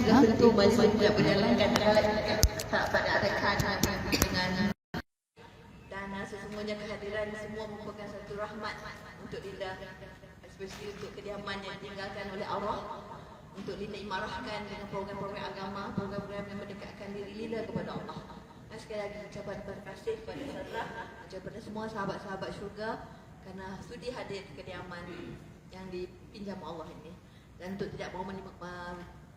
sudah tentu maju tidak berjalan kan tak pada rekan dengan dan sesungguhnya kehadiran semua merupakan satu rahmat untuk Linda, especially untuk kediaman yang ditinggalkan oleh Allah, untuk Linda imarahkan dengan program-program agama, program-program yang mendekatkan diri Linda kepada Allah. Dan sekali lagi ucapan terima kasih kepada Sarah, kepada semua sahabat-sahabat syurga kerana sudi hadir di kediaman yang dipinjam Allah ini. Dan untuk tidak mahu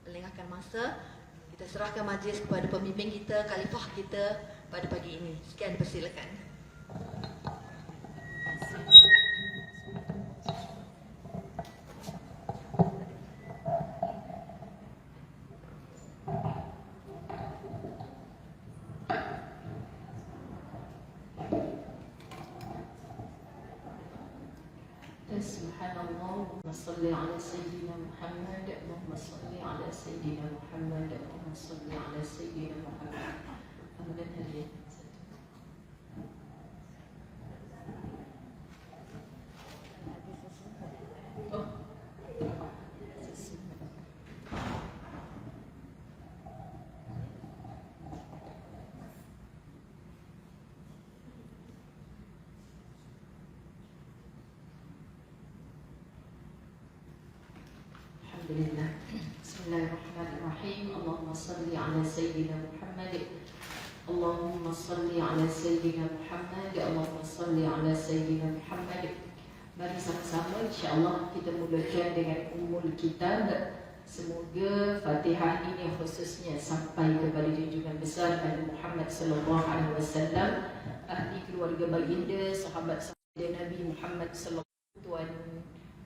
melengahkan masa, kita serahkan majlis kepada pemimpin kita, khalifah kita pada pagi ini. Sekian, dipersilakan. Subhanallah, Allahumma salli ala Sayyidina Muhammad, Allahumma salli ala Sayyidina Muhammad, Allahumma salli ala Sayyidina Muhammad. Kemudian hadirin. Alhamdulillah. Bismillahirrahmanirrahim. Allahumma salli ala Sayyidina Muhammad, Allahumma salli ala Sayyidina Muhammad, Allahumma salli ala Sayyidina Muhammad. Mari sama-sama insya-Allah kita mulakan dengan Ummul Kitab. Semoga Fatihah ini khususnya sampai kepada junjungan besar Nabi Muhammad sallallahu alaihi wasallam, ahli keluarga baginda, sahabat-sahabat Nabi Muhammad sallallahu alaihi wasallam, tuan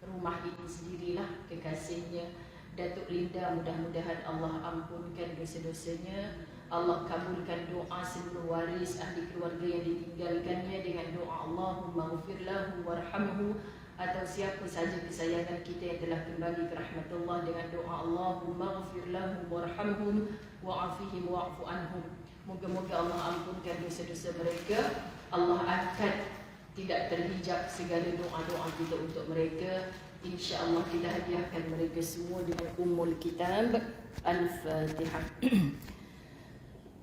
rumah ini sendirilah kekasihnya Datuk Linda. Mudah-mudahan Allah ampunkan dosa-dosanya, Allah kabulkan doa seluruh waris ahli keluarga yang ditinggalkannya dengan doa Allahumma ghfir lahu warhamhu, atau siapa saja kesayangan kita yang telah kembali ke rahmatullah dengan doa Allahumma ghfir lahu warhamhum wa'afihim wa'fu anhum. Moga-moga Allah ampunkan dosa-dosa mereka, Allah angkat tidak terhijab segala doa-doa kita untuk mereka. InsyaAllah kita hadiahkan mereka semua dengan Ummul Kitab. Al-Fatihah.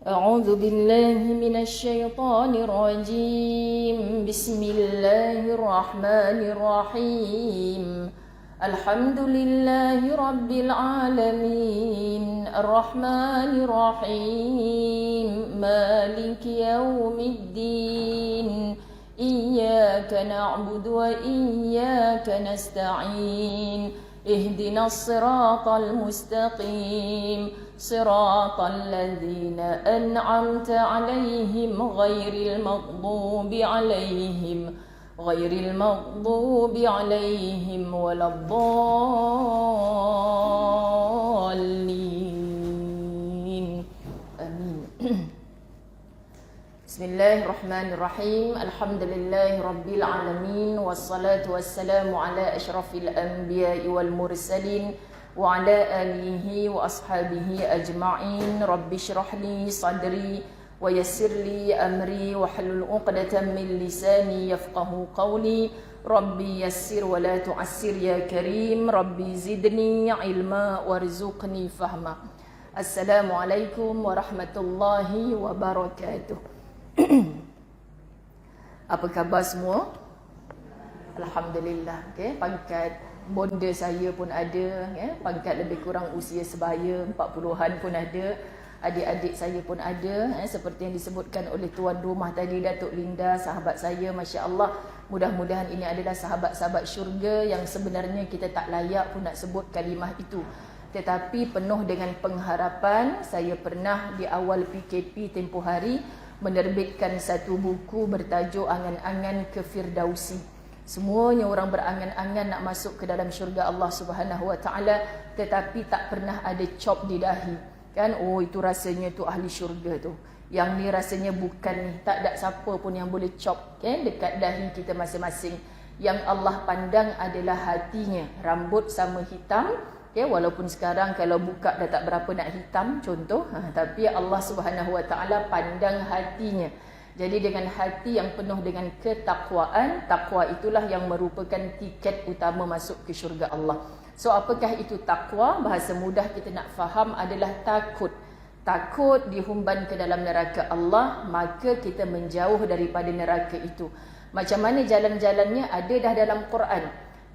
A'udzu billahi minasy syaithanir rajim. Bismillahirrahmanirrahim. Alhamdulillahi rabbil alamin. Arrahmanir rahim. Maliki yaumiddin. إياك نعبد وإياك نستعين اهدنا الصراط المستقيم صراط الذين أنعمت عليهم غير المغضوب عليهم ولا الضالين آمين. Bismillahirrahmanirrahim. Alhamdulillahi rabbil alamin, wassalatu wassalamu ala asyrafil anbiya'i wal mursalin wa ala alihi wa ashabihi ajma'in. Rabbi shrah li sadri wa yassir li amri wa hlul 'uqdatam min lisani yafqahu qawli. Rabbi yassir wa la tu'assir ya karim. Rabbi zidni ilma warzuqni fahma. Assalamualaikum warahmatullahi wabarakatuh. Apa khabar semua? Alhamdulillah. Okay. Pangkat bonda saya pun ada, okay. Pangkat lebih kurang usia sebaya 40-an pun ada. Adik-adik saya pun ada, seperti yang disebutkan oleh tuan rumah tadi, Datuk Linda, sahabat saya, Masya Allah. Mudah-mudahan ini adalah sahabat-sahabat syurga yang sebenarnya kita tak layak pun nak sebut kalimah itu, tetapi penuh dengan pengharapan. Saya pernah di awal PKP tempoh hari menerbitkan satu buku bertajuk Angan-Angan ke Firdausi. Semuanya orang berangan-angan nak masuk ke dalam syurga Allah Subhanahu Wa Taala, tetapi tak pernah ada cop di dahi. Kan, oh itu rasanya tu ahli syurga tu. Yang ni rasanya bukan ni. Tak ada siapa pun yang boleh cop, kan, dekat dahi kita masing-masing. Yang Allah pandang adalah hatinya. Rambut sama hitam, okay, walaupun sekarang kalau buka dah tak berapa nak hitam contoh, tapi Allah Subhanahu Wa Taala pandang hatinya. Jadi dengan hati yang penuh dengan ketakwaan, takwa itulah yang merupakan tiket utama masuk ke syurga Allah. So apakah itu takwa? Bahasa mudah kita nak faham adalah takut. Takut dihumban ke dalam neraka Allah, maka kita menjauh daripada neraka itu. Macam mana jalan-jalannya? Ada dah dalam Quran.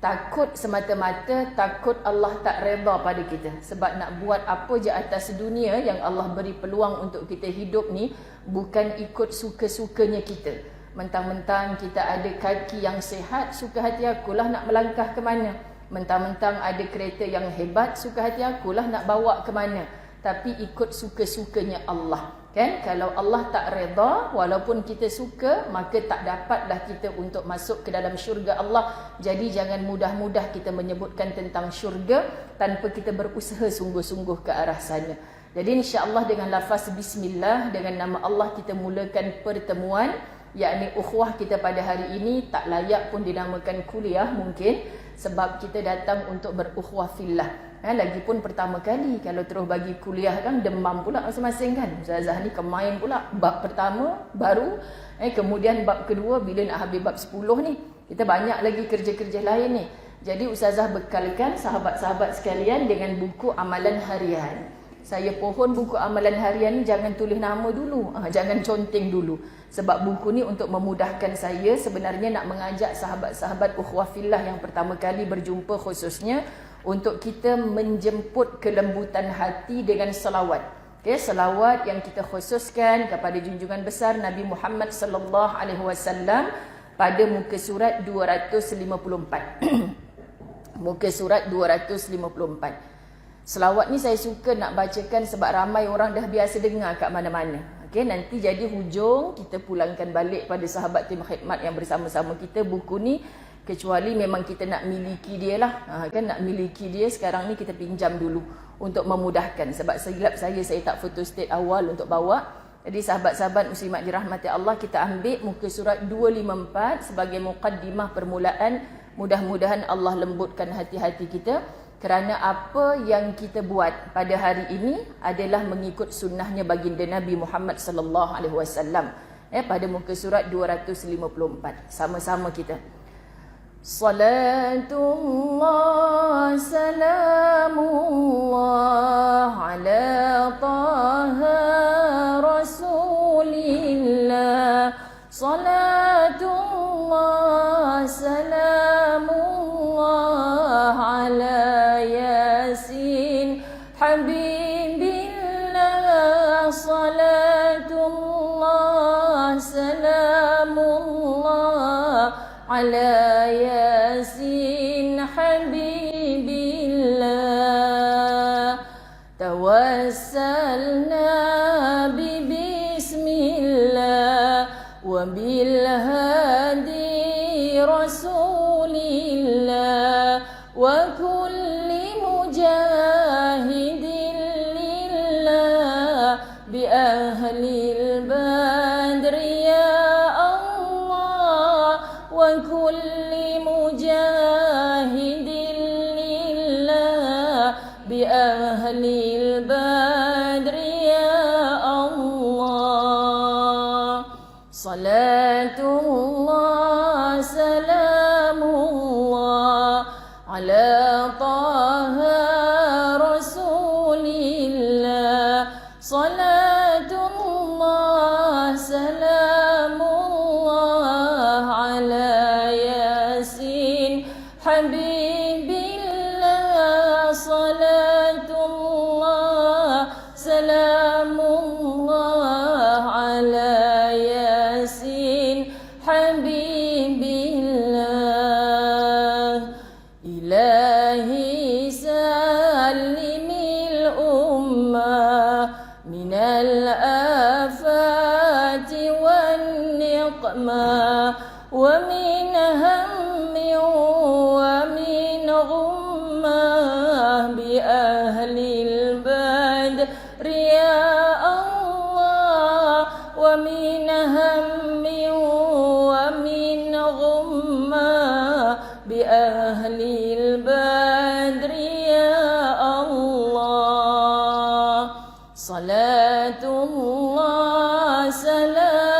Takut semata-mata takut Allah tak redha pada kita. Sebab nak buat apa je atas dunia yang Allah beri peluang untuk kita hidup ni, bukan ikut suka-sukanya kita. Mentang-mentang kita ada kaki yang sihat, suka hati akulah nak melangkah ke mana. Mentang-mentang ada kereta yang hebat, suka hati akulah nak bawa ke mana. Tapi ikut suka-sukanya Allah. Kan? Kalau Allah tak redha, walaupun kita suka, maka tak dapatlah kita untuk masuk ke dalam syurga Allah. Jadi jangan mudah-mudah kita menyebutkan tentang syurga tanpa kita berusaha sungguh-sungguh ke arah sana. Jadi insya-Allah dengan lafaz bismillah, dengan nama Allah kita mulakan pertemuan, yakni ukhuwah kita pada hari ini. Tak layak pun dinamakan kuliah mungkin, sebab kita datang untuk berukhuwah fillah. Lagipun pertama kali, kalau terus bagi kuliah kan demam pula masing-masing kan. Ustazah ni kemain pula bab pertama baru, kemudian bab kedua bila nak habis bab 10 ni. Kita banyak lagi kerja-kerja lain ni. Jadi ustazah bekalkan sahabat-sahabat sekalian dengan buku amalan harian. Saya pohon buku amalan harian ni jangan tulis nama dulu, jangan conteng dulu. Sebab buku ni untuk memudahkan saya sebenarnya nak mengajak sahabat-sahabat ukhuwah fillah yang pertama kali berjumpa khususnya, untuk kita menjemput kelembutan hati dengan selawat. Okay, selawat yang kita khususkan kepada junjungan besar Nabi Muhammad sallallahu alaihi wasallam pada muka surat 254. Muka surat 254. Selawat ni saya suka nak bacakan sebab ramai orang dah biasa dengar kat mana-mana. Okay, nanti jadi hujung kita pulangkan balik pada sahabat tim khidmat yang bersama-sama kita buku ni. Kecuali memang kita nak miliki dia lah, kan, nak miliki dia sekarang ni kita pinjam dulu untuk memudahkan. Sebab silap saya tak photostat awal untuk bawa. Jadi sahabat-sahabat muslimat dirahmati Allah, kita ambil muka surat 254 sebagai muqaddimah permulaan. Mudah-mudahan Allah lembutkan hati-hati kita, kerana apa yang kita buat pada hari ini adalah mengikut sunnahnya baginda Nabi Muhammad sallallahu alaihi wasallam. Pada muka surat 254 sama-sama kita. Salatullah salamullah ala taha rasulillah. Salatullah salamullah ala yasin habibillah. Salatullah salamullah ala yasin habibillah. Tawassalna bismillah wa bil hadi rasulillah wa kulli mujahidin lillah bi ahlil badri ya Allah wa kulli mujahidin lillah bi ahlil badri ya Allah. Salatullah salamullah ala taha rasulillah. Salatullah salamullah ala yasin habibillah. Salatullah salamullah ala yasin habibillah. Ilahi salimil ummah minal afati wan niqmah wa min hammi wa min ghummah bi ahlil badri ya Allah wa min hammi wa min ghummah bi ahlil badri ya Allah. Salatullah salamullah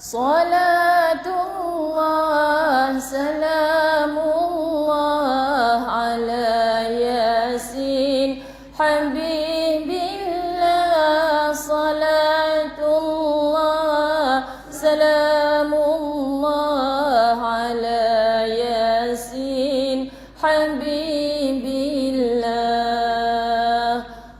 Salatullah salamullah ala Yasin Habibillah. Salatullah salamullah ala Yasin Habibillah.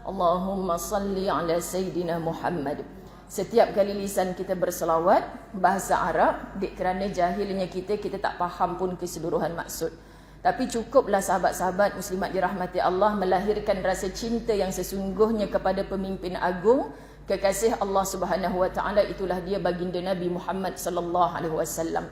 Allahumma salli ala Sayyidina Muhammad. Setiap kali lisan kita berselawat bahasa Arab, kerana jahilnya kita tak faham pun keseluruhan maksud. Tapi cukuplah sahabat-sahabat muslimat dirahmati Allah melahirkan rasa cinta yang sesungguhnya kepada pemimpin agung, kekasih Allah Subhanahu wa taala, itulah dia baginda Nabi Muhammad sallallahu alaihi wasallam.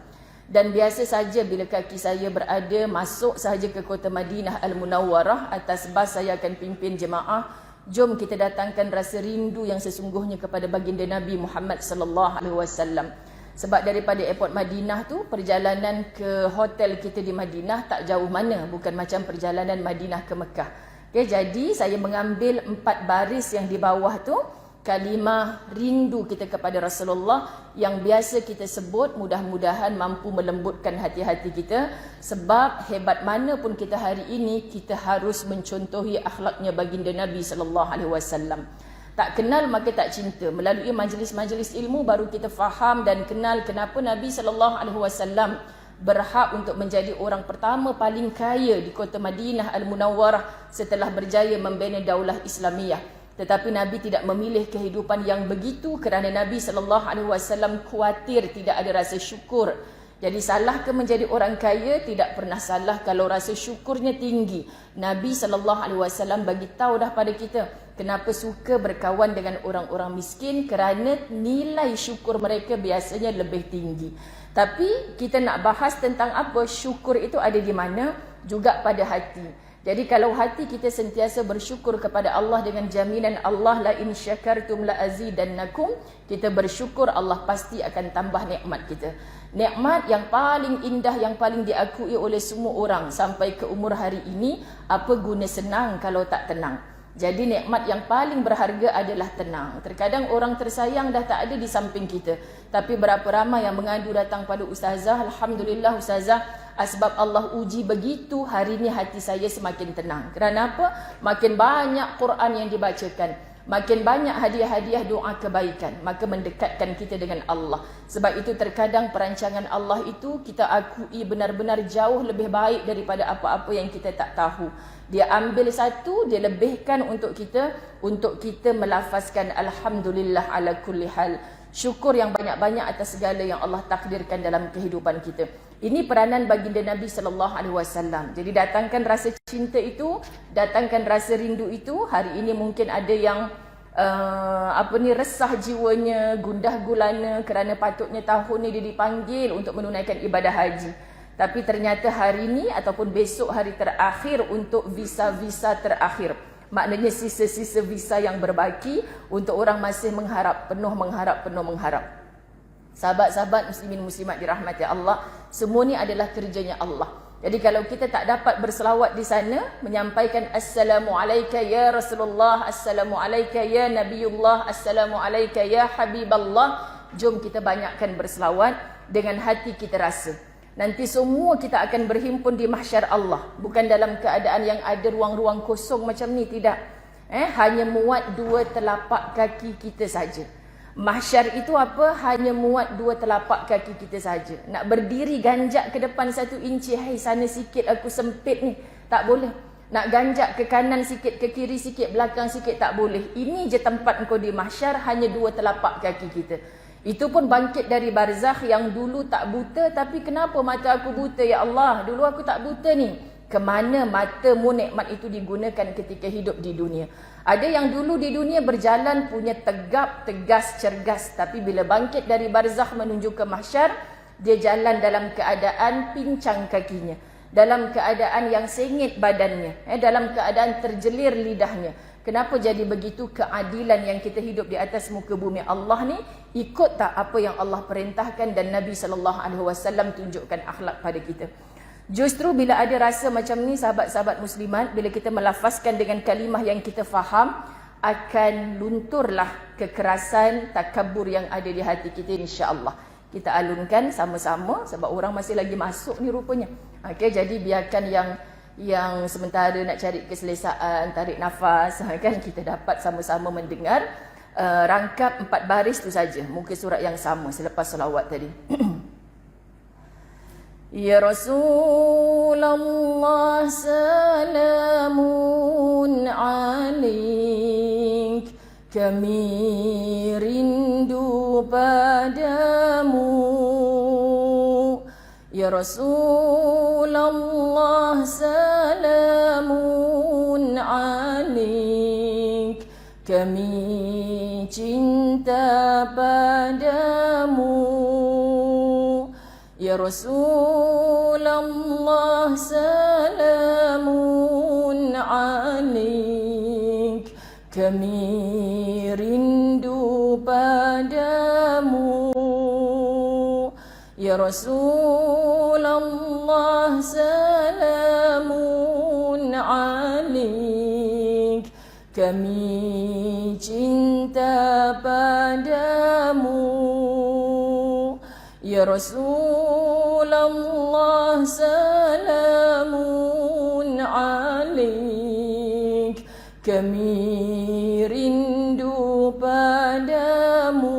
Dan biasa saja bila kaki saya berada masuk sahaja ke kota Madinah Al-Munawwarah, atas bas saya akan pimpin jemaah. Jom kita datangkan rasa rindu yang sesungguhnya kepada baginda Nabi Muhammad sallallahu alaihi wasallam. Sebab daripada airport Madinah tu, perjalanan ke hotel kita di Madinah tak jauh mana, bukan macam perjalanan Madinah ke Mekah. Okay, jadi saya mengambil 4 baris yang di bawah tu, kalimah rindu kita kepada Rasulullah yang biasa kita sebut, mudah-mudahan mampu melembutkan hati-hati kita. Sebab hebat mana pun kita hari ini, kita harus mencontohi akhlaknya baginda Nabi sallallahu alaihi wasallam. Tak kenal maka tak cinta. Melalui majlis-majlis ilmu baru kita faham dan kenal kenapa Nabi sallallahu alaihi wasallam berhak untuk menjadi orang pertama paling kaya di kota Madinah Al-Munawwarah setelah berjaya membina daulah Islamiyah. Tetapi Nabi tidak memilih kehidupan yang begitu kerana Nabi sallallahu alaihi wasallam khawatir tidak ada rasa syukur. Jadi salah ke menjadi orang kaya? Tidak pernah salah kalau rasa syukurnya tinggi. Nabi sallallahu alaihi wasallam bagi tahu dah pada kita kenapa suka berkawan dengan orang-orang miskin, kerana nilai syukur mereka biasanya lebih tinggi. Tapi kita nak bahas tentang apa syukur itu ada di mana? Juga pada hati. Jadi kalau hati kita sentiasa bersyukur kepada Allah dengan jaminan Allah, la in syakartum la azidannakum, kita bersyukur, Allah pasti akan tambah nikmat kita. Nikmat yang paling indah, yang paling diakui oleh semua orang sampai ke umur hari ini, apa guna senang kalau tak tenang. Jadi nikmat yang paling berharga adalah tenang. Terkadang orang tersayang dah tak ada di samping kita, tapi berapa ramai yang mengadu datang pada ustazah, alhamdulillah ustazah, asbab Allah uji begitu, hari ini hati saya semakin tenang. Kerana apa? Makin banyak Quran yang dibacakan, makin banyak hadiah-hadiah doa kebaikan, maka mendekatkan kita dengan Allah. Sebab itu terkadang perancangan Allah itu kita akui benar-benar jauh lebih baik daripada apa-apa yang kita tak tahu. Dia ambil satu, dia lebihkan untuk kita melafazkan alhamdulillah ala kulli hal. Syukur yang banyak-banyak atas segala yang Allah takdirkan dalam kehidupan kita. Ini peranan baginda Nabi sallallahu alaihi wasallam. Jadi datangkan rasa cinta itu, datangkan rasa rindu itu. Hari ini mungkin ada yang resah jiwanya, gundah gulana kerana patutnya tahun ni dia dipanggil untuk menunaikan ibadah haji. Tapi ternyata hari ini ataupun besok hari terakhir untuk visa-visa terakhir. Maknanya sisa-sisa visa yang berbaki untuk orang masih mengharap, penuh mengharap. Sahabat-sahabat muslimin muslimat dirahmati Allah, semua ni adalah kerjanya Allah. Jadi kalau kita tak dapat berselawat di sana, menyampaikan Assalamualaikum ya Rasulullah, Assalamualaikum ya Nabiullah, Assalamualaikum ya Habiballah, jom kita banyakkan berselawat dengan hati kita rasa. Nanti semua kita akan berhimpun di mahsyar Allah. Bukan dalam keadaan yang ada ruang-ruang kosong macam ni, tidak. Hanya muat 2 telapak kaki kita saja. Mahsyar itu apa? Hanya muat 2 telapak kaki kita saja. Nak berdiri ganjak ke depan 1 inci, hai sana sikit aku sempit ni, tak boleh. Nak ganjak ke kanan sikit, ke kiri sikit, belakang sikit, tak boleh. Ini je tempat engkau di mahsyar, hanya 2 telapak kaki kita. Itu pun bangkit dari barzakh yang dulu tak buta, tapi kenapa mata aku buta ya Allah? Dulu aku tak buta ni. Kemana matamu nikmat itu digunakan ketika hidup di dunia? Ada yang dulu di dunia berjalan punya tegap, tegas, cergas, tapi bila bangkit dari barzakh menuju ke mahsyar, dia jalan dalam keadaan pincang kakinya, dalam keadaan yang sengit badannya, dalam keadaan terjelir lidahnya. Kenapa jadi begitu? Keadilan yang kita hidup di atas muka bumi Allah ni, ikut tak apa yang Allah perintahkan dan Nabi SAW tunjukkan akhlak pada kita. Justru bila ada rasa macam ni, sahabat-sahabat muslimat, bila kita melafazkan dengan kalimah yang kita faham, akan lunturlah kekerasan, takabur yang ada di hati kita, insya-Allah. kita alunkan sama-sama sebab orang masih lagi masuk ni rupanya. Okey, jadi biarkan yang sementara nak cari keselesaan, tarik nafas, kan kita dapat sama-sama mendengar rangkap 4 baris tu saja, muka surat yang sama selepas selawat tadi. Ya Rasulullah salamun alaik, kami rindu padamu. Ya Rasulullah salamun alaik, kami cinta padamu. Ya Rasulullah salamun alaik, kami rindu padamu. Ya Rasulullah salamun alaik, kami cinta padamu. Ya Rasulullah salamun alaik, kami rindu padamu.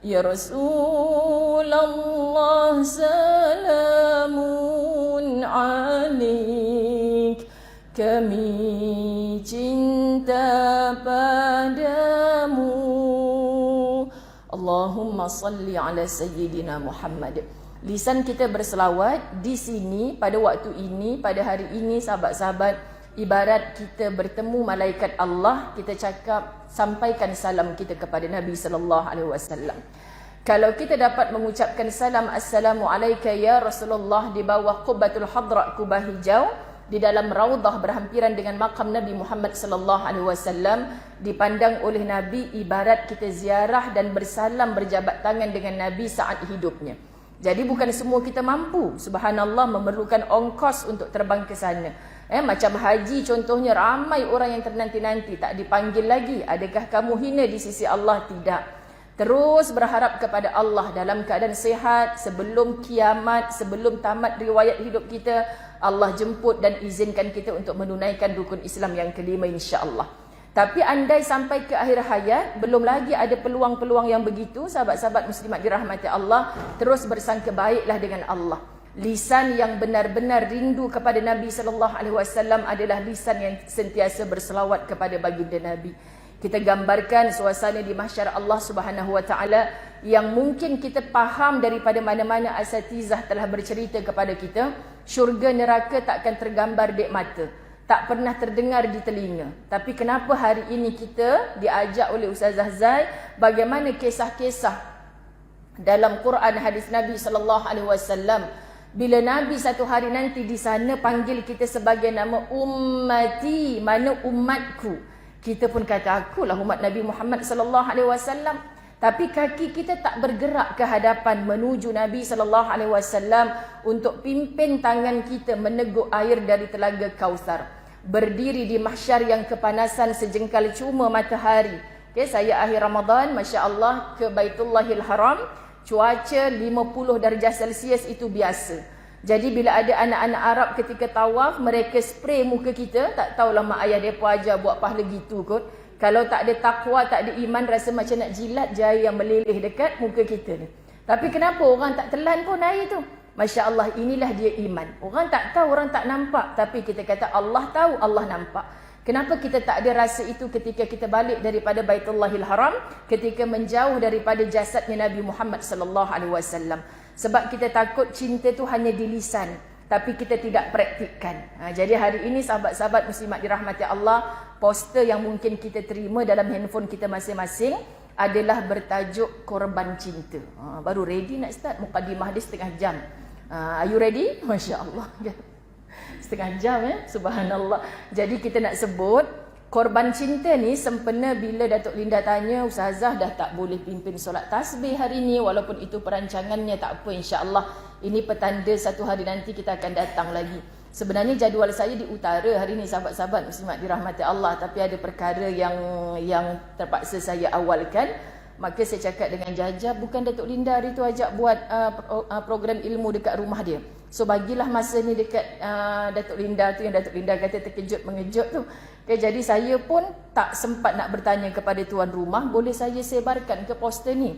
Ya Rasulullah salamun alaik, kami cinta padamu. Allahumma salli ala Sayyidina Muhammad. Lisan kita berselawat di sini pada waktu ini, pada hari ini sahabat-sahabat, ibarat kita bertemu malaikat Allah, kita cakap sampaikan salam kita kepada Nabi sallallahu alaihi wasallam. Kalau kita dapat mengucapkan salam assalamu alayka ya Rasulullah di bawah Qubbatul Hadra, kubah hijau di dalam raudhah berhampiran dengan makam Nabi Muhammad sallallahu alaihi wasallam, dipandang oleh Nabi ibarat kita ziarah dan bersalam berjabat tangan dengan Nabi saat hidupnya. Jadi bukan semua kita mampu, subhanallah, memerlukan ongkos untuk terbang ke sana. Macam haji contohnya, ramai orang yang ternanti-nanti tak dipanggil lagi. Adakah kamu hina di sisi Allah? Tidak. Terus berharap kepada Allah dalam keadaan sehat, sebelum kiamat, sebelum tamat riwayat hidup kita, Allah jemput dan izinkan kita untuk menunaikan rukun Islam yang kelima, insya-Allah. Tapi andai sampai ke akhir hayat belum lagi ada peluang-peluang yang begitu, sahabat-sahabat muslimat dirahmati Allah, terus bersangka baiklah dengan Allah. Lisan yang benar-benar rindu kepada Nabi sallallahu alaihi wasallam adalah lisan yang sentiasa berselawat kepada baginda Nabi. Kita gambarkan suasana di mahsyar Allah Subhanahu wa taala yang mungkin kita faham daripada mana-mana asatizah telah bercerita kepada kita. Syurga neraka takkan tergambar di mata, tak pernah terdengar di telinga. Tapi kenapa hari ini kita diajak oleh Ustazah Zai bagaimana kisah-kisah dalam Quran hadis Nabi sallallahu alaihi wasallam, bila Nabi satu hari nanti di sana panggil kita sebagai nama ummati, mana umatku. Kita pun kata akulah umat Nabi Muhammad sallallahu alaihi wasallam. Tapi kaki kita tak bergerak ke hadapan menuju Nabi sallallahu alaihi wasallam untuk pimpin tangan kita meneguk air dari telaga Kautsar. Berdiri di mahsyar yang kepanasan sejengkal cuma matahari. Okay, saya akhir Ramadan, masya-Allah, ke Baitullahil Haram, cuaca 50 darjah Celsius itu biasa. Jadi bila ada anak-anak Arab ketika tawaf, mereka spray muka kita, tak tahulah mak ayah depa ajar buat pahala gitu kot. Kalau tak ada takwa, tak ada iman, rasa macam nak jilat jari yang meleleh dekat muka kita ni. Tapi kenapa orang tak telan pun air tu? Masya Allah, inilah dia iman. Orang tak tahu, orang tak nampak, tapi kita kata Allah tahu, Allah nampak. Kenapa kita tak ada rasa itu ketika kita balik daripada Baitullahil Haram, ketika menjauh daripada jasadnya Nabi Muhammad sallallahu alaihi wasallam? Sebab kita takut cinta tu hanya di lisan, tapi kita tidak praktikkan. Jadi hari ini sahabat-sahabat muslimat dirahmati Allah, poster yang mungkin kita terima dalam handphone kita masing-masing adalah bertajuk Korban Cinta. Baru ready nak start, mukadimah dia setengah jam. Are you ready? Masya Allah. Setengah jam subhanallah. Jadi kita nak sebut korban cinta ni sempena bila Datuk Linda tanya, Ustazah dah tak boleh pimpin solat tasbih hari ni, walaupun itu perancangannya, tak apa, insya-Allah ini petanda satu hari nanti kita akan datang lagi. Sebenarnya jadual saya di utara hari ni sahabat-sahabat muslimat dirahmati Allah, tapi ada perkara yang terpaksa saya awalkan. Maka saya cakap dengan Jaja, bukan Datuk Linda hari tu ajak buat program ilmu dekat rumah dia. So bagilah masa ni dekat Datuk Linda tu, yang Datuk Linda kata terkejut mengejut tu. Okay, jadi saya pun tak sempat nak bertanya kepada tuan rumah, boleh saya sebarkan ke poster ni.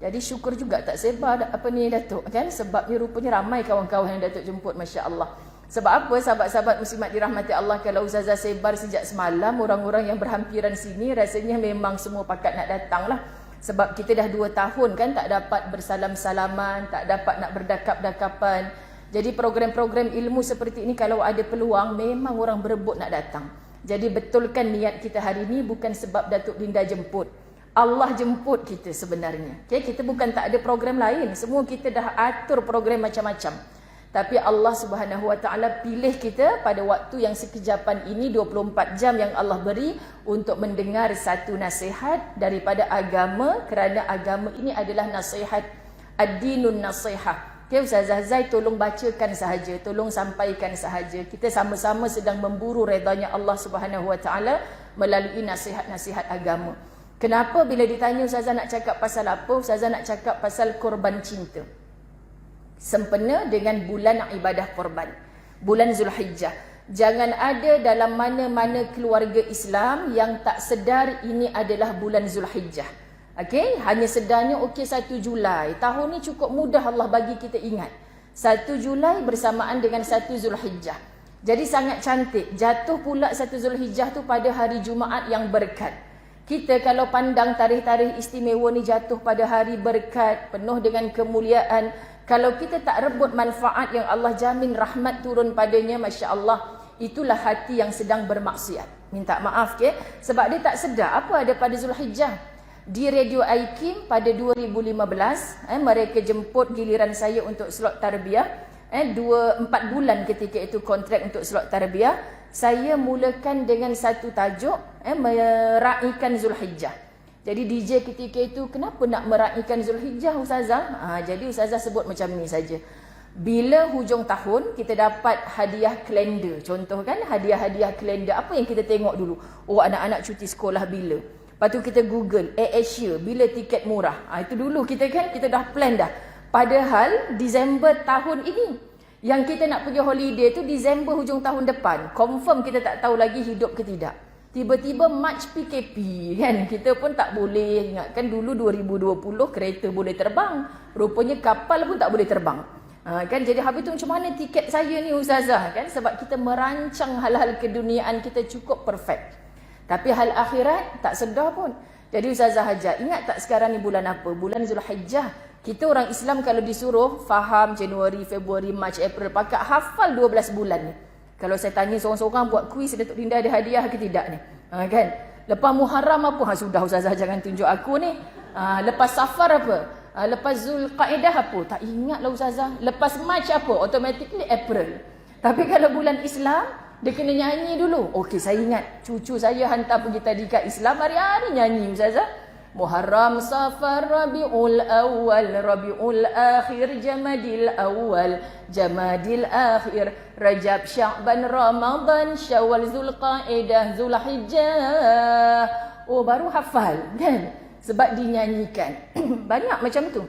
Jadi syukur juga tak sebar apa ni Datuk kan, sebab ni rupanya ramai kawan-kawan yang Datuk jemput, masya-Allah. Sebab apa sahabat-sahabat muslimat dirahmati Allah, kalau Ustazah sebar sejak semalam, orang-orang yang berhampiran sini rasanya memang semua pakat nak datang lah. Sebab kita dah 2 tahun kan tak dapat bersalam-salaman, tak dapat nak berdakap-dakapan. Jadi program-program ilmu seperti ini kalau ada peluang memang orang berebut nak datang. Jadi betulkan niat kita hari ini bukan sebab Datuk Linda jemput. Allah jemput kita sebenarnya. Okay? Kita bukan tak ada program lain. Semua kita dah atur program macam-macam. Tapi Allah Subhanahu Wa Taala pilih kita pada waktu yang sekejapan ini, 24 jam yang Allah beri untuk mendengar satu nasihat daripada agama, kerana agama ini adalah nasihat, ad-dinun nasihah. Okay, Ustazah Zai tolong bacakan sahaja, tolong sampaikan sahaja. Kita sama-sama sedang memburu redanya Allah Subhanahu Wa Taala melalui nasihat-nasihat agama. Kenapa bila ditanya Ustazah nak cakap pasal apa? Ustazah nak cakap pasal korban cinta. Sempena dengan bulan ibadah korban, bulan Zulhijjah. Jangan ada dalam mana-mana keluarga Islam yang tak sedar ini adalah bulan Zulhijjah. Okey, hanya sedarnya okey 1 Julai. Tahun ni cukup mudah Allah bagi kita ingat. 1 Julai bersamaan dengan 1 Zulhijjah. Jadi sangat cantik. Jatuh pula 1 Zulhijjah tu pada hari Jumaat yang berkat. Kita kalau pandang tarikh-tarikh istimewa ni jatuh pada hari berkat, penuh dengan kemuliaan. Kalau kita tak rebut manfaat yang Allah jamin rahmat turun padanya, Masya Allah, itulah hati yang sedang bermaksiat. Minta maaf ke? Sebab dia tak sedar apa ada pada Zulhijjah. Di Radio Aikim pada 2015, mereka jemput giliran saya untuk slot tarbiyah. 4 bulan ketika itu kontrak untuk slot tarbiyah. Saya mulakan dengan satu tajuk, meraihkan Zulhijjah. Jadi DJ ketika itu, kenapa nak meraihkan Zulhijjah Ustazah? Jadi Ustazah sebut macam ni saja. Bila hujung tahun kita dapat hadiah kalender. Contoh kan hadiah-hadiah kalender. Apa yang kita tengok dulu? Oh, anak-anak cuti sekolah bila? Lepas tu kita Google AirAsia, bila tiket murah? Itu dulu kita dah plan dah. Padahal Disember tahun ini yang kita nak pergi holiday tu Disember hujung tahun depan. Confirm kita tak tahu lagi hidup ke tidak. Tiba-tiba March PKP kan, kita pun tak boleh. Ingatkan dulu 2020 kereta boleh terbang, rupanya kapal pun tak boleh terbang. Kan, jadi habis tu macam mana tiket saya ni Ustazah kan, sebab kita merancang hal-hal keduniaan kita cukup perfect. Tapi hal akhirat tak sedar pun. Jadi Ustazah Hajar, ingat tak sekarang ni bulan apa? Bulan Zulhijjah. Kita orang Islam kalau disuruh faham Januari, Februari, Mac, April, pakat hafal 12 bulan ni. Kalau saya tanya seorang-seorang buat kuis, Datuk Linda ada hadiah ke tidak ni? Kan? Lepas Muharram apa? Sudah Ustazah jangan tunjuk aku ni. Lepas Safar apa? Lepas Zulqaidah apa? Tak ingat lah Ustazah. Lepas Mac apa? Automatically April. Tapi kalau bulan Islam, dia kena nyanyi dulu. Okey, saya ingat. Cucu saya hantar pergi tadika Islam, hari-hari nyanyi Ustazah. Muharram, Safar, Rabiul Awal, Rabiul Akhir, Jamadil Awal, Jamadil Akhir, Rajab, Sya'ban, Ramadan, Syawal, Zulqaidah, Zulhijjah. Oh, baru hafal kan? Sebab dinyanyikan. Banyak macam tu.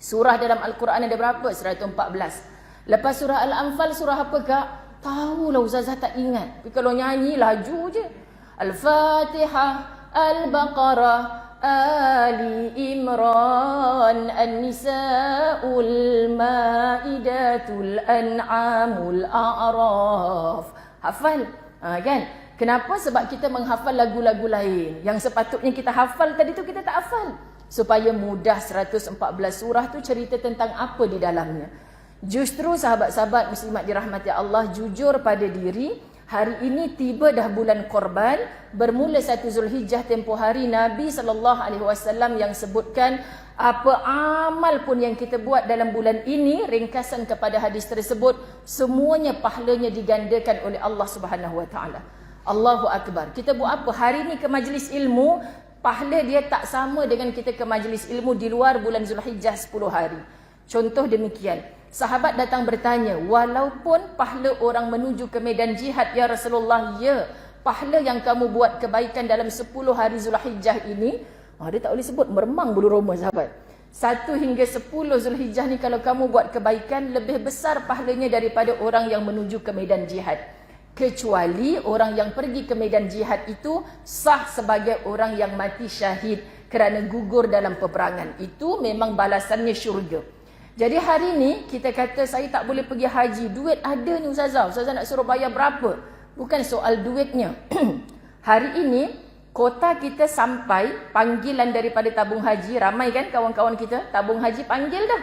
Surah dalam Al-Quran ada berapa? 114. Lepas surah Al-Anfal, surah apa kak? Tahulah Ustazah tak ingat. Tapi kalau nyanyi laju je. Al-Fatihah, Al-Baqarah, Ali Imran, An-Nisa'ul Ma'idatul An'amul A'raf. Hafal? Kan? Kenapa? Sebab kita menghafal lagu-lagu lain. Yang sepatutnya kita hafal tadi tu kita tak hafal. Supaya mudah 114 surah tu cerita tentang apa di dalamnya. Justru sahabat-sahabat muslimat dirahmati Allah, jujur pada diri. Hari ini tiba dah bulan korban, bermula 1 Zulhijjah tempoh hari Nabi SAW yang sebutkan apa amal pun yang kita buat dalam bulan ini, ringkasan kepada hadis tersebut, semuanya pahalanya digandakan oleh Allah Subhanahu Wa Taala. Allahu Akbar. Kita buat apa? Hari ini ke majlis ilmu, pahala dia tak sama dengan kita ke majlis ilmu di luar bulan Zulhijjah 10 hari. Contoh demikian. Sahabat datang bertanya, walaupun pahala orang menuju ke medan jihad ya Rasulullah, ya, pahala yang kamu buat kebaikan dalam 10 hari Zulhijjah ini, Dia tak boleh sebut, meremang bulu roma sahabat. 1 hingga 10 Zulhijjah ni kalau kamu buat kebaikan, lebih besar pahalanya daripada orang yang menuju ke medan jihad. Kecuali orang yang pergi ke medan jihad itu sah sebagai orang yang mati syahid kerana gugur dalam peperangan. Itu memang balasannya syurga. Jadi hari ni kita kata saya tak boleh pergi haji. Duit ada ni Ustazah. Ustazah nak suruh bayar berapa? Bukan soal duitnya. Hari ini kota kita sampai panggilan daripada tabung haji. Ramai kan kawan-kawan kita tabung haji panggil dah.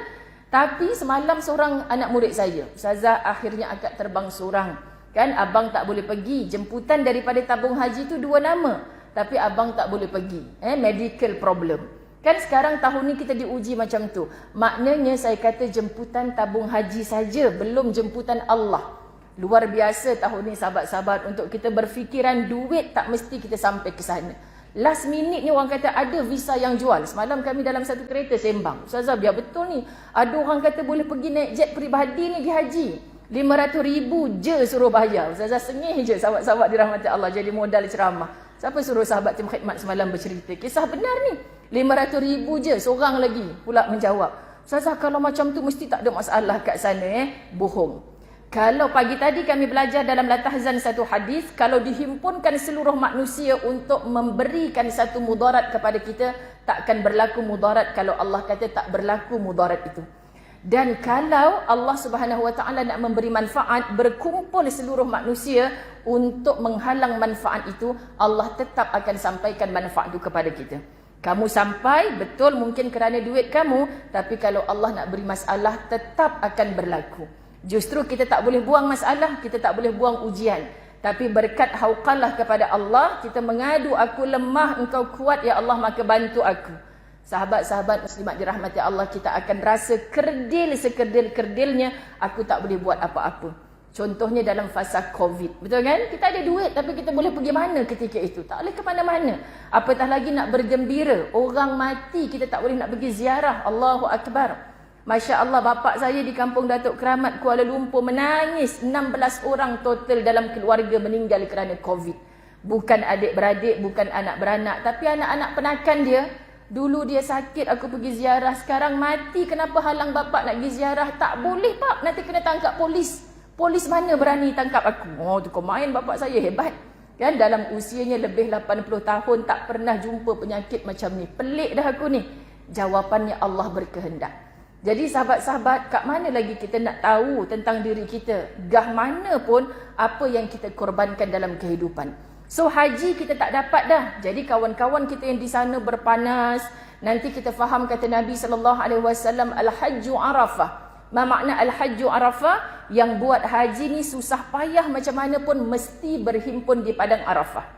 Tapi semalam seorang anak murid saya, Ustazah akhirnya akak terbang seorang. Kan abang tak boleh pergi. Jemputan daripada tabung haji tu 2 nama. Tapi abang tak boleh pergi. Medical problem. Kan sekarang tahun ni kita diuji macam tu. Maknanya saya kata jemputan tabung haji saja, belum jemputan Allah. Luar biasa tahun ni sahabat-sahabat untuk kita berfikiran duit tak mesti kita sampai ke sana. Last minute ni orang kata ada visa yang jual. Semalam kami dalam satu kereta sembang. Ustazah biar betul ni. Ada orang kata boleh pergi naik jet peribadi ni pergi haji. 500,000 je suruh bayar. Ustazah sengih je sahabat-sahabat dirahmati Allah jadi modal ceramah. Siapa suruh sahabat tim khidmat semalam bercerita? Kisah benar ni. 500,000 je seorang lagi pula menjawab. Ustazah kalau macam tu mesti tak ada masalah kat sana. Bohong. Kalau pagi tadi kami belajar dalam latahzan satu hadis, kalau dihimpunkan seluruh manusia untuk memberikan satu mudarat kepada kita, takkan berlaku mudarat kalau Allah kata tak berlaku mudarat itu. Dan kalau Allah Subhanahu Wa Taala nak memberi manfaat, berkumpul seluruh manusia untuk menghalang manfaat itu, Allah tetap akan sampaikan manfaat itu kepada kita. Kamu sampai, betul mungkin kerana duit kamu, tapi kalau Allah nak beri masalah, tetap akan berlaku. Justru kita tak boleh buang masalah, kita tak boleh buang ujian. Tapi berkat hauqallah kepada Allah, kita mengadu, aku lemah, engkau kuat, ya Allah maka bantu aku. Sahabat-sahabat muslimat dirahmati Allah, kita akan rasa kerdil sekerdil-kerdilnya, aku tak boleh buat apa-apa. Contohnya dalam fasa Covid, betul kan? Kita ada duit tapi kita boleh pergi mana ketika itu? Tak boleh ke mana-mana. Apatah lagi nak bergembira. Orang mati kita tak boleh nak pergi ziarah. Allahu Akbar. Masya Allah, bapak saya di kampung Datuk Keramat Kuala Lumpur menangis. 16 orang total dalam keluarga meninggal kerana Covid. Bukan adik-beradik, bukan anak beranak, tapi anak-anak penakan dia. Dulu dia sakit, aku pergi ziarah. Sekarang mati, kenapa halang bapak nak pergi ziarah? Tak boleh pak, nanti kena tangkap polis. Polis mana berani tangkap aku? Oh, tu kau main, bapak saya hebat. Kan dalam usianya lebih 80 tahun tak pernah jumpa penyakit macam ni. Pelik dah aku ni. Jawapannya Allah berkehendak. Jadi sahabat-sahabat, kat mana lagi kita nak tahu tentang diri kita? Gah mana pun apa yang kita korbankan dalam kehidupan. So haji kita tak dapat dah. Jadi kawan-kawan kita yang di sana berpanas, nanti kita faham kata Nabi SAW, Al-Hajju Arafah. Ma makna Al-Hajju Arafah? Yang buat haji ni susah payah macam mana pun mesti berhimpun di Padang Arafah.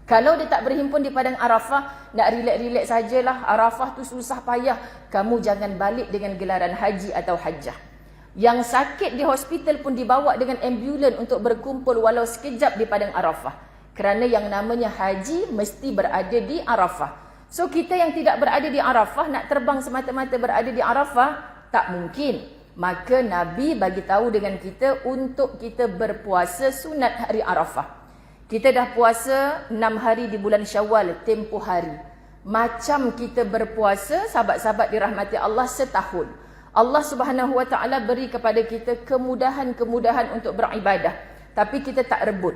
Kalau dia tak berhimpun di Padang Arafah, nak relax-relax sajalah, Arafah tu susah payah, kamu jangan balik dengan gelaran haji atau hajjah. Yang sakit di hospital pun dibawa dengan ambulan untuk berkumpul walau sekejap di Padang Arafah. Kerana yang namanya haji mesti berada di Arafah. So kita yang tidak berada di Arafah, nak terbang semata-mata berada di Arafah, tak mungkin. Maka Nabi bagi tahu dengan kita untuk kita berpuasa sunat hari Arafah. Kita dah puasa 6 hari di bulan Syawal, tempoh hari. Macam kita berpuasa, sahabat-sahabat dirahmati Allah, setahun. Allah Subhanahu Wa Taala beri kepada kita kemudahan-kemudahan untuk beribadah. Tapi kita tak rebut.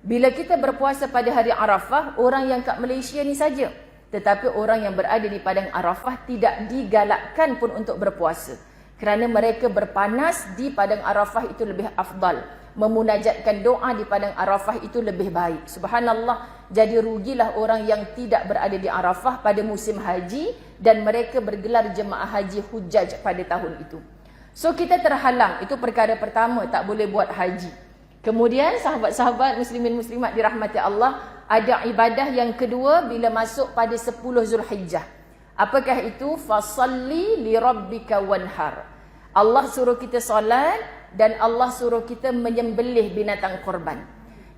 Bila kita berpuasa pada hari Arafah, orang yang kat Malaysia ni saja. Tetapi orang yang berada di Padang Arafah tidak digalakkan pun untuk berpuasa. Kerana mereka berpanas di Padang Arafah itu lebih afdal. Memunajatkan doa di Padang Arafah itu lebih baik. Subhanallah, jadi rugilah orang yang tidak berada di Arafah pada musim haji dan mereka bergelar jemaah haji hujjaj pada tahun itu. So kita terhalang, itu perkara pertama, tak boleh buat haji. Kemudian sahabat-sahabat muslimin muslimat dirahmati Allah, ada ibadah yang kedua bila masuk pada 10 Zulhijjah. Apakah itu? Fasalli li rabbika wanhar. Allah suruh kita solat dan Allah suruh kita menyembelih binatang korban.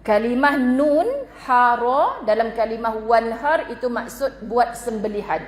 Kalimah nun, hara dalam kalimah wanhar itu maksud buat sembelihan.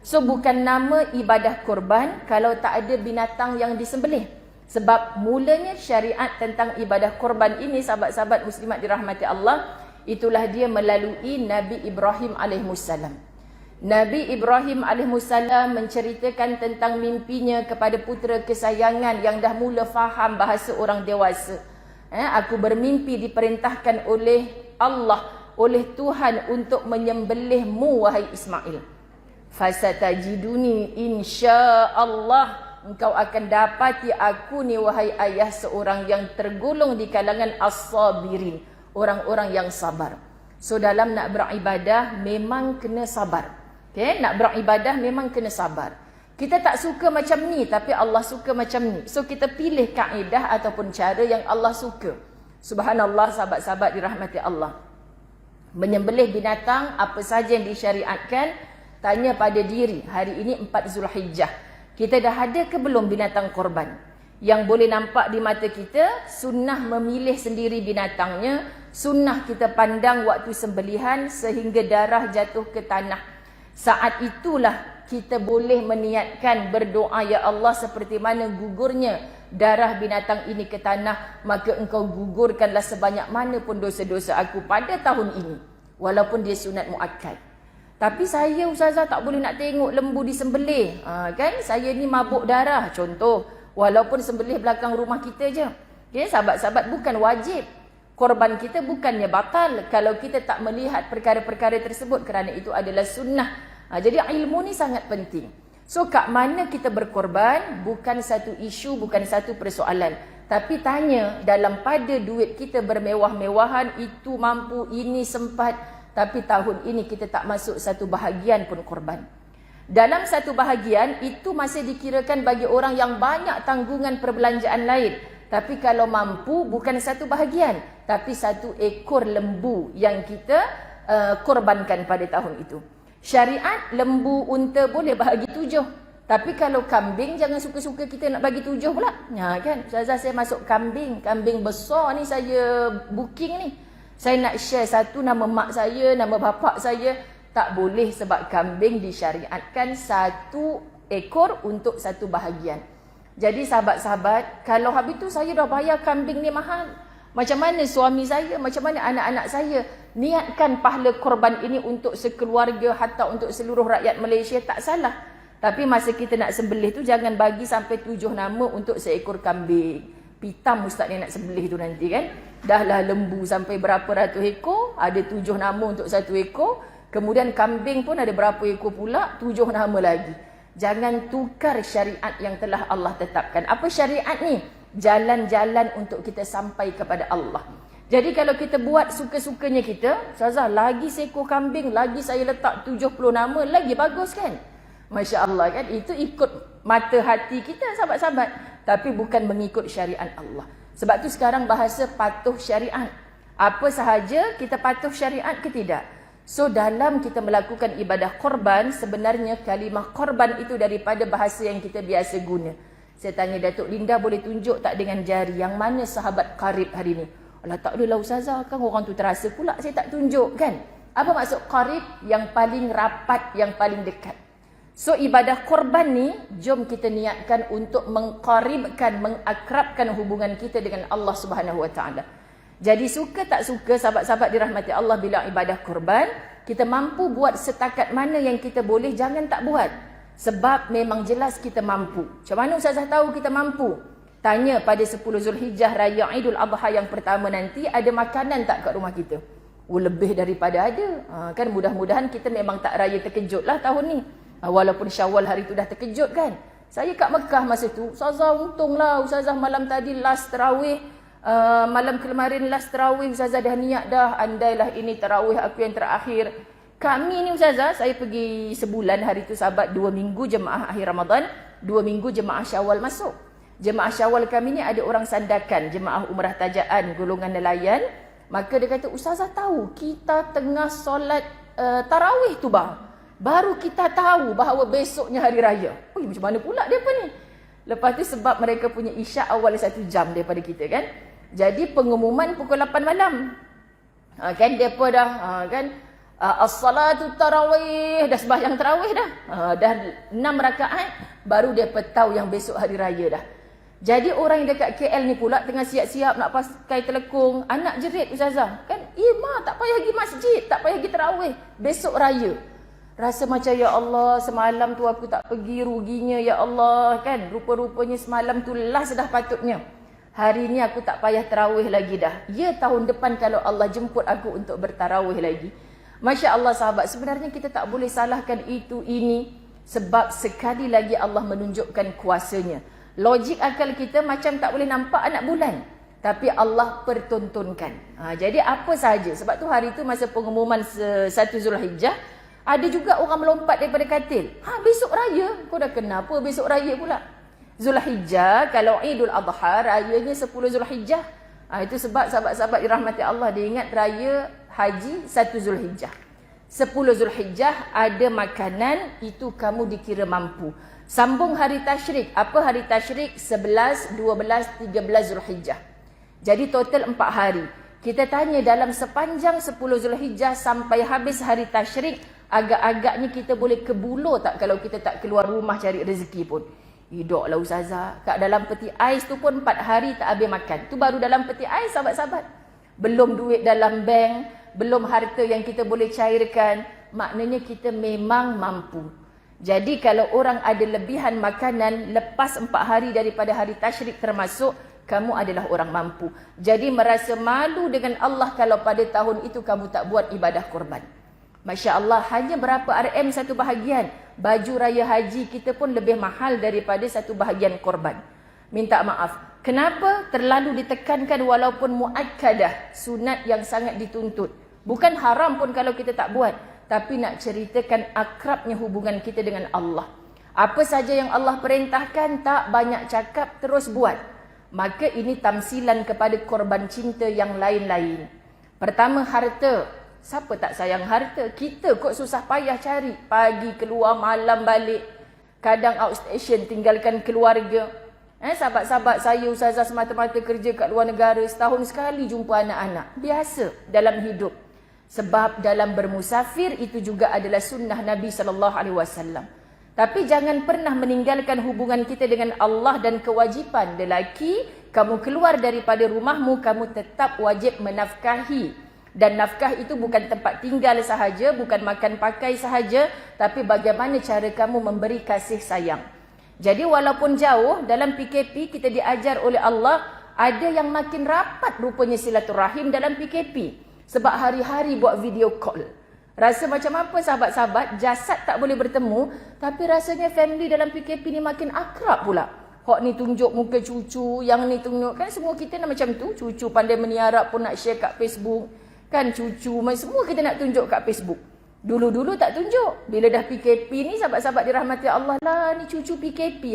So bukan nama ibadah korban kalau tak ada binatang yang disembelih. Sebab mulanya syariat tentang ibadah korban ini, sahabat-sahabat muslimat dirahmati Allah, itulah dia melalui Nabi Ibrahim alaihissalam. Nabi Ibrahim alaihissalam menceritakan tentang mimpinya kepada putera kesayangan yang dah mula faham bahasa orang dewasa. Aku bermimpi diperintahkan oleh Allah, oleh Tuhan untuk menyembelihmu wahai Ismail. Fasatajiduni insya-Allah, engkau akan dapati aku ni wahai ayah seorang yang tergolong di kalangan as-sabirin, orang-orang yang sabar. So dalam nak beribadah memang kena sabar. Okay? Nak beribadah memang kena sabar. Kita tak suka macam ni tapi Allah suka macam ni. So kita pilih kaedah ataupun cara yang Allah suka. Subhanallah, sahabat-sahabat dirahmati Allah. Menyembelih binatang apa saja yang disyariatkan, tanya pada diri. Hari ini 4 Zulhijjah. Kita dah ada ke belum binatang korban? Yang boleh nampak di mata kita, sunnah memilih sendiri binatangnya, sunnah kita pandang waktu sembelihan sehingga darah jatuh ke tanah. Saat itulah kita boleh meniatkan berdoa, ya Allah, seperti mana gugurnya darah binatang ini ke tanah, maka engkau gugurkanlah sebanyak mana pun dosa-dosa aku pada tahun ini, walaupun dia sunat muakkad. Tapi saya ustazah tak boleh nak tengok lembu disembelih, kan? Saya ni mabuk darah contoh, walaupun sembelih belakang rumah kita je. Okay, sahabat-sahabat, bukan wajib. Korban kita bukannya batal kalau kita tak melihat perkara-perkara tersebut, kerana itu adalah sunnah. Jadi ilmu ni sangat penting. So kat mana kita berkorban bukan satu isu, bukan satu persoalan. Tapi tanya, dalam pada duit kita bermewah-mewahan, itu mampu, ini sempat, tapi tahun ini kita tak masuk satu bahagian pun korban. Dalam satu bahagian itu masih dikirakan bagi orang yang banyak tanggungan perbelanjaan lain. Tapi kalau mampu bukan satu bahagian, tapi 1 ekor lembu yang kita korbankan pada tahun itu. Syariat lembu, unta boleh bahagi 7. Tapi kalau kambing jangan suka-suka kita nak bagi 7 pula. Kan? Ustazah, saya masuk kambing besar ni saya booking ni. Saya nak share satu nama mak saya, nama bapak saya. Tak boleh sebab kambing disyariatkan 1 ekor untuk 1 bahagian. Jadi sahabat-sahabat, kalau habis tu saya dah bayar kambing ni mahal, macam mana suami saya, macam mana anak-anak saya? Niatkan pahala korban ini untuk sekeluarga, hatta untuk seluruh rakyat Malaysia, tak salah. Tapi masa kita nak sembelih tu jangan bagi sampai 7 nama untuk seekor kambing. Pitam ustaz ni nak sembelih tu nanti kan. Dahlah lembu sampai berapa ratus ekor, ada 7 nama untuk 1 ekor. Kemudian kambing pun ada berapa ekor pula, 7 nama lagi. Jangan tukar syariat yang telah Allah tetapkan. Apa syariat ni? Jalan-jalan untuk kita sampai kepada Allah. Jadi kalau kita buat suka-sukanya kita, ustazah, lagi seekor kambing, lagi saya letak 70 nama, lagi bagus kan? Masya Allah kan? Itu ikut mata hati kita sahabat-sahabat. Tapi bukan mengikut syariat Allah. Sebab tu sekarang bahasa patuh syariat. Apa sahaja kita patuh syariat ke tidak? So dalam kita melakukan ibadah korban, sebenarnya kalimah korban itu daripada bahasa yang kita biasa guna. Saya tanya Datuk Linda, boleh tunjuk tak dengan jari yang mana sahabat qarib hari ni? Alah, tak adalah ustazah, kan orang tu terasa pula saya tak tunjuk kan. Apa maksud qarib? Yang paling rapat, yang paling dekat. So ibadah korban ni, jom kita niatkan untuk mengqaribkan, mengakrabkan hubungan kita dengan Allah Subhanahu Wa Taala. Jadi suka tak suka sahabat-sahabat dirahmati Allah, bila ibadah korban, kita mampu buat setakat mana yang kita boleh, jangan tak buat. Sebab memang jelas kita mampu. Macam mana ustazah tahu kita mampu? Tanya pada 10 Zulhijjah Raya Idul Adha yang pertama nanti, ada makanan tak kat rumah kita? Lebih daripada ada. Kan mudah-mudahan kita memang tak raya terkejut lah tahun ni. Walaupun Syawal hari tu dah terkejut kan. Saya kat Mekah masa tu, ustazah untunglah, ustazah malam tadi last tarawih, malam kemarin last tarawih, ustazah dah niat dah, andailah ini tarawih aku yang terakhir. Kami ni ustazah, saya pergi sebulan hari tu sahabat, 2 minggu jemaah akhir Ramadan, 2 minggu jemaah Syawal masuk. Jemaah Syawal kami ni ada orang sandakan, jemaah umrah tajaan, golongan nelayan. Maka dia kata, ustazah tahu kita tengah solat tarawih tu bang, baru kita tahu bahawa besoknya hari raya. Macam mana pula dia ni? Lepas tu sebab mereka punya isyak awal 1 jam daripada kita kan. Jadi pengumuman pukul 8 malam. Kan depa dah kan as-salatu tarawih, dah sembahyang tarawih dah. Dah 6 rakaat baru depa tahu yang besok hari raya dah. Jadi orang yang dekat KL ni pula tengah siap-siap nak pakai telekung, anak jerit ustazah. Kan, ma tak payah pergi masjid, tak payah pergi tarawih, besok raya. Rasa macam ya Allah, semalam tu aku tak pergi, ruginya ya Allah kan. Rupa-rupanya semalam tu last dah patutnya. Hari ni aku tak payah tarawih lagi dah. Ya, tahun depan kalau Allah jemput aku untuk bertarawih lagi. Masya Allah sahabat, sebenarnya kita tak boleh salahkan itu ini. Sebab sekali lagi Allah menunjukkan kuasanya. Logik akal kita macam tak boleh nampak anak bulan. Tapi Allah pertontonkan. Jadi apa sahaja. Sebab tu hari tu masa pengumuman 1 Zulhijjah, ada juga orang melompat daripada katil. Besok raya. Kau dah kenapa besok raya pula? Zulhijjah, kalau Idul Adha, rayanya 10 Zulhijjah. Itu sebab sahabat-sahabat dirahmati Allah, dia ingat raya haji 1 Zulhijjah. 10 Zulhijjah ada makanan, itu kamu dikira mampu. Sambung hari tasyrik. Apa hari tasyrik? 11, 12, 13 Zulhijjah. Jadi total 4 hari. Kita tanya dalam sepanjang 10 Zulhijjah sampai habis hari tasyrik, agak-agaknya kita boleh kebulo tak kalau kita tak keluar rumah cari rezeki pun? Hiduplah Ustazah. Kat dalam peti ais tu pun 4 hari tak habis makan. Tu baru dalam peti ais sahabat-sahabat. Belum duit dalam bank, belum harta yang kita boleh cairkan. Maknanya kita memang mampu. Jadi kalau orang ada lebihan makanan lepas 4 hari daripada hari tasyrik termasuk, kamu adalah orang mampu. Jadi merasa malu dengan Allah kalau pada tahun itu kamu tak buat ibadah korban. Masya Allah, hanya berapa RM satu bahagian. Baju raya haji kita pun lebih mahal daripada satu bahagian korban. Minta maaf. Kenapa? Terlalu ditekankan walaupun muakkadah, sunat yang sangat dituntut. Bukan haram pun kalau kita tak buat. Tapi nak ceritakan akrabnya hubungan kita dengan Allah. Apa saja yang Allah perintahkan, tak banyak cakap, terus buat. Maka ini tamsilan kepada korban cinta yang lain-lain. Pertama, harta. Siapa tak sayang harta? Kita kok susah payah cari. Pagi keluar, malam balik. Kadang outstation, tinggalkan keluarga. Sahabat-sahabat saya, Ustazah semata-mata kerja kat luar negara. Setahun sekali jumpa anak-anak. Biasa dalam hidup. Sebab dalam bermusafir, itu juga adalah sunnah Nabi SAW. Tapi jangan pernah meninggalkan hubungan kita dengan Allah dan kewajipan. Lelaki, kamu keluar daripada rumahmu, kamu tetap wajib menafkahi. Dan nafkah itu bukan tempat tinggal sahaja, bukan makan pakai sahaja, tapi bagaimana cara kamu memberi kasih sayang. Jadi walaupun jauh, dalam PKP kita diajar oleh Allah, ada yang makin rapat rupanya silaturahim dalam PKP. Sebab hari-hari buat video call. Rasa macam apa sahabat-sahabat, jasad tak boleh bertemu, tapi rasanya family dalam PKP ni makin akrab pula. Hak ni tunjuk muka cucu, yang ni tunjuk, kan semua kita nak macam tu. Cucu pandai meniarap pun nak share kat Facebook. Kan cucu, semua kita nak tunjuk kat Facebook. Dulu-dulu tak tunjuk. Bila dah PKP ni, sahabat-sahabat dirahmati Allah lah, ni cucu PKP.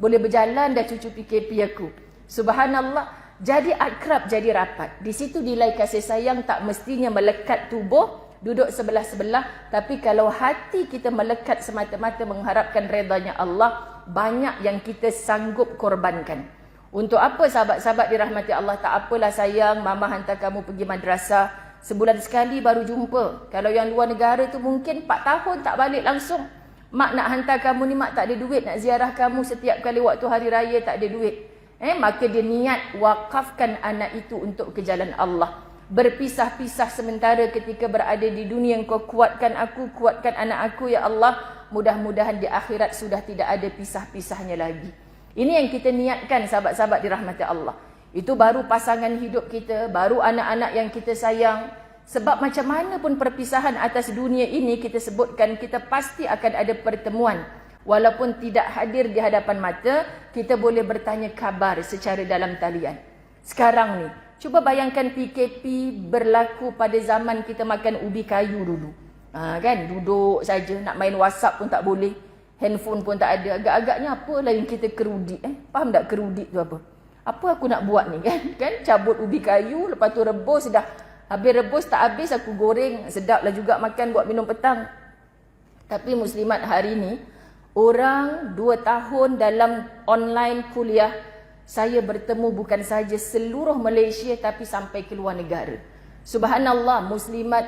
Boleh berjalan dah cucu PKP aku. Subhanallah. Jadi akrab, jadi rapat. Di situ nilai kasih sayang tak mestinya melekat tubuh, duduk sebelah-sebelah. Tapi kalau hati kita melekat semata-mata mengharapkan redanya Allah, banyak yang kita sanggup korbankan. Untuk apa sahabat-sahabat dirahmati Allah? Tak apalah sayang, mama hantar kamu pergi madrasah. Sebulan sekali baru jumpa. Kalau yang luar negara tu mungkin 4 tahun tak balik langsung. Mak nak hantar kamu ni, mak tak ada duit. Nak ziarah kamu setiap kali waktu hari raya tak ada duit. Maka dia niat wakafkan anak itu untuk ke jalan Allah. Berpisah-pisah sementara ketika berada di dunia. Engkau kuatkan aku, kuatkan anak aku ya Allah. Mudah-mudahan di akhirat sudah tidak ada pisah-pisahnya lagi. Ini yang kita niatkan sahabat-sahabat dirahmati Allah. Itu baru pasangan hidup kita, baru anak-anak yang kita sayang. Sebab macam mana pun perpisahan atas dunia ini kita sebutkan, kita pasti akan ada pertemuan. Walaupun tidak hadir di hadapan mata, kita boleh bertanya khabar secara dalam talian. Sekarang ni, cuba bayangkan PKP berlaku pada zaman kita makan ubi kayu dulu. Kan, duduk saja, nak main WhatsApp pun tak boleh. Handphone pun tak ada. Agak-agaknya apalah yang kita kerudit. Faham tak kerudit tu apa? Apa aku nak buat ni kan? Cabut ubi kayu, lepas tu rebus dah. Habis rebus tak habis aku goreng. Sedaplah juga makan buat minum petang. Tapi muslimat hari ni, orang 2 tahun dalam online kuliah, saya bertemu bukan saja seluruh Malaysia tapi sampai ke luar negara. Subhanallah, muslimat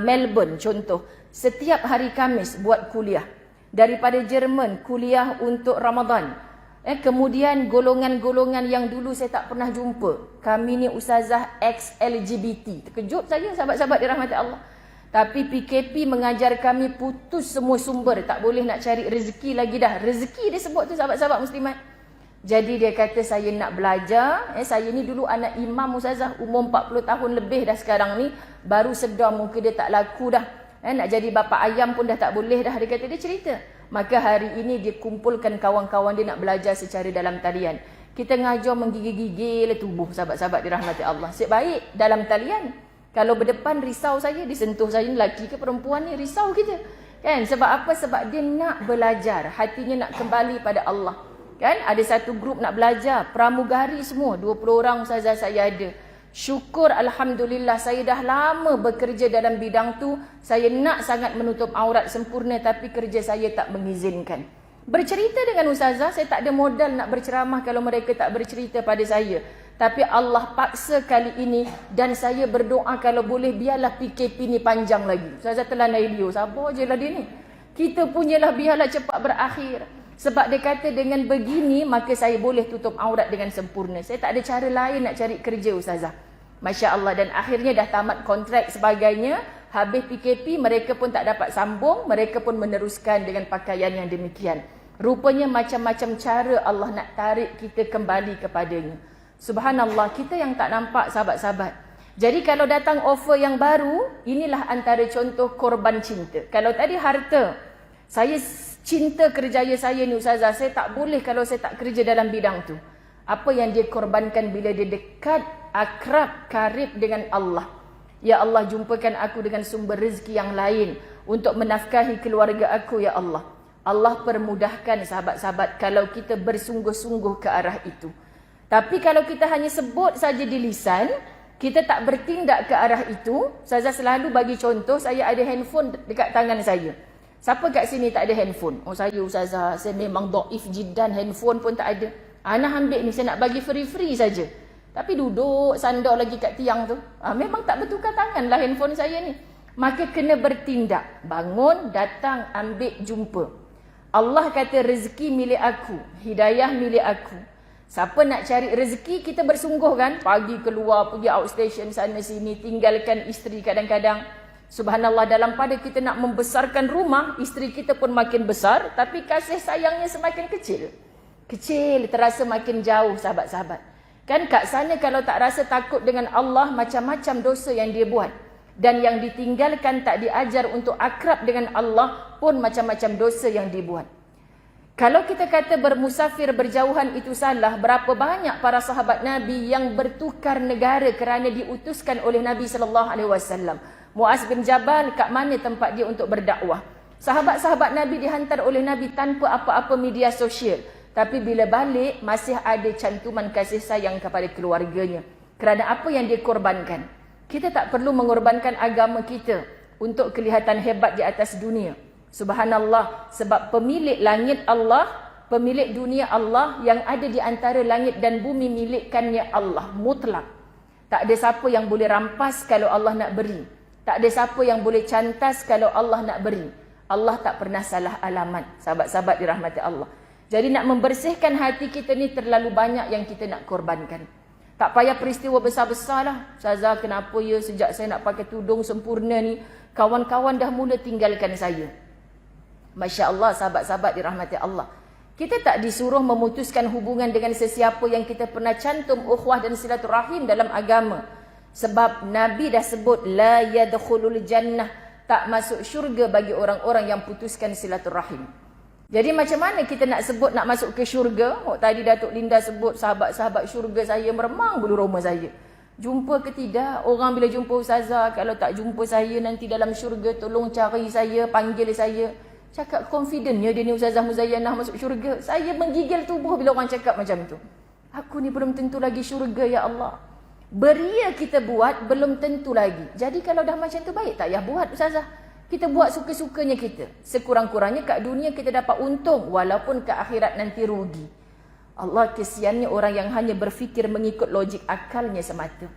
Melbourne contoh, setiap hari Khamis buat kuliah. Daripada Jerman, kuliah untuk Ramadan. Kemudian golongan-golongan yang dulu saya tak pernah jumpa. Kami ni Ustazah ex-LGBT. Terkejut saya sahabat-sahabat dirahmati Allah. Tapi PKP mengajar kami putus semua sumber. Tak boleh nak cari rezeki lagi dah. Rezeki dia sebut tu sahabat-sahabat muslimat. Jadi dia kata saya nak belajar. Saya ni dulu anak imam ustazah. Umur 40 tahun lebih dah sekarang ni. Baru sedar muka dia tak laku dah. Nak jadi bapa ayam pun dah tak boleh dah. Dia kata dia cerita. Maka hari ini dia kumpulkan kawan-kawan dia nak belajar secara dalam talian. Kita ngajar menggigil-gigil tubuh sahabat-sahabat dirahmati Allah. Asyik baik dalam talian. Kalau berdepan risau saya, disentuh saya, lelaki ke perempuan ni risau kita. Kan? Sebab apa? Sebab dia nak belajar. Hatinya nak kembali pada Allah. Kan? Ada satu grup nak belajar. Pramugari semua. 20 orang ustazah saya ada. Syukur Alhamdulillah saya dah lama bekerja dalam bidang tu. Saya nak sangat menutup aurat sempurna tapi kerja saya tak mengizinkan. Bercerita dengan ustazah, saya tak ada modal nak berceramah kalau mereka tak bercerita pada saya. Tapi Allah paksa kali ini dan saya berdoa kalau boleh biarlah PKP ni panjang lagi. Ustazah telah naik dia, sabar je lah dia ni. Kita punyalah biarlah cepat berakhir. Sebab dia kata dengan begini maka saya boleh tutup aurat dengan sempurna. Saya tak ada cara lain nak cari kerja ustazah. Masya Allah. Dan akhirnya dah tamat kontrak sebagainya. Habis PKP mereka pun tak dapat sambung. Mereka pun meneruskan dengan pakaian yang demikian. Rupanya macam-macam cara Allah nak tarik kita kembali kepadanya. Subhanallah, kita yang tak nampak sahabat-sahabat. Jadi kalau datang offer yang baru, inilah antara contoh korban cinta. Kalau tadi harta, saya cinta kerjaya saya ni ustazah, saya tak boleh kalau saya tak kerja dalam bidang tu. Apa yang dia korbankan bila dia dekat, akrab, karib dengan Allah. Ya Allah, jumpakan aku dengan sumber rezeki yang lain untuk menafkahi keluarga aku ya Allah. Allah permudahkan sahabat-sahabat kalau kita bersungguh-sungguh ke arah itu. Tapi kalau kita hanya sebut saja di lisan, kita tak bertindak ke arah itu. Ustazah selalu bagi contoh, saya ada handphone dekat tangan saya. Siapa kat sini tak ada handphone? Oh saya ustazah, saya memang dhaif jiddan, handphone pun tak ada. Ana ambil ni, saya nak bagi free-free saja. Tapi duduk sandar lagi kat tiang tu. Memang tak bertukar tangan lah handphone saya ni. Maka kena bertindak. Bangun, datang, ambil, jumpa. Allah kata rezeki milik aku, hidayah milik aku. Siapa nak cari rezeki, kita bersungguh kan. Pagi keluar, pergi outstation sana sini, tinggalkan isteri kadang-kadang. Subhanallah, dalam pada kita nak membesarkan rumah, isteri kita pun makin besar, tapi kasih sayangnya semakin kecil. Kecil, terasa makin jauh sahabat-sahabat. Kan kat sana kalau tak rasa takut dengan Allah, macam-macam dosa yang dia buat. Dan yang ditinggalkan tak diajar untuk akrab dengan Allah pun macam-macam dosa yang dibuat. Kalau kita kata bermusafir berjauhan itu salah, berapa banyak para sahabat Nabi yang bertukar negara kerana diutuskan oleh Nabi SAW. Muaz bin Jabal, kat mana tempat dia untuk berdakwah? Sahabat-sahabat Nabi dihantar oleh Nabi tanpa apa-apa media sosial. Tapi bila balik, masih ada cantuman kasih sayang kepada keluarganya. Kerana apa yang dia korbankan? Kita tak perlu mengorbankan agama kita untuk kelihatan hebat di atas dunia. Subhanallah, sebab pemilik langit Allah, pemilik dunia Allah, yang ada di antara langit dan bumi milikkannya Allah, mutlak. Tak ada siapa yang boleh rampas kalau Allah nak beri. Tak ada siapa yang boleh cantas kalau Allah nak beri. Allah tak pernah salah alamat, sahabat-sahabat dirahmati Allah. Jadi nak membersihkan hati kita ni terlalu banyak yang kita nak korbankan. Tak payah peristiwa besar-besar lah. Ustazah, kenapa ya sejak saya nak pakai tudung sempurna ni, kawan-kawan dah mula tinggalkan saya. Masya Allah, sahabat-sahabat dirahmati Allah. Kita tak disuruh memutuskan hubungan dengan sesiapa yang kita pernah cantum ukhuwah dan silaturahim dalam agama. Sebab Nabi dah sebut, la yadkhulul jannah, tak masuk syurga bagi orang-orang yang putuskan silaturahim. Jadi macam mana kita nak sebut nak masuk ke syurga? Tadi Datuk Linda sebut sahabat-sahabat syurga saya, meremang bulu roma saya. Jumpa ke tidak? Orang bila jumpa ustazah, kalau tak jumpa saya nanti dalam syurga, tolong cari saya, panggil saya. Cakap confidentnya dia ni Ustazah Muzayyanah masuk syurga. Saya menggigil tubuh bila orang cakap macam tu. Aku ni belum tentu lagi syurga ya Allah. Beria kita buat belum tentu lagi. Jadi kalau dah macam tu baik tak payah buat Ustazah. Kita buat suka-sukanya kita. Sekurang-kurangnya kat dunia kita dapat untung, walaupun ke akhirat nanti rugi. Allah, kesiannya orang yang hanya berfikir mengikut logik akalnya semata.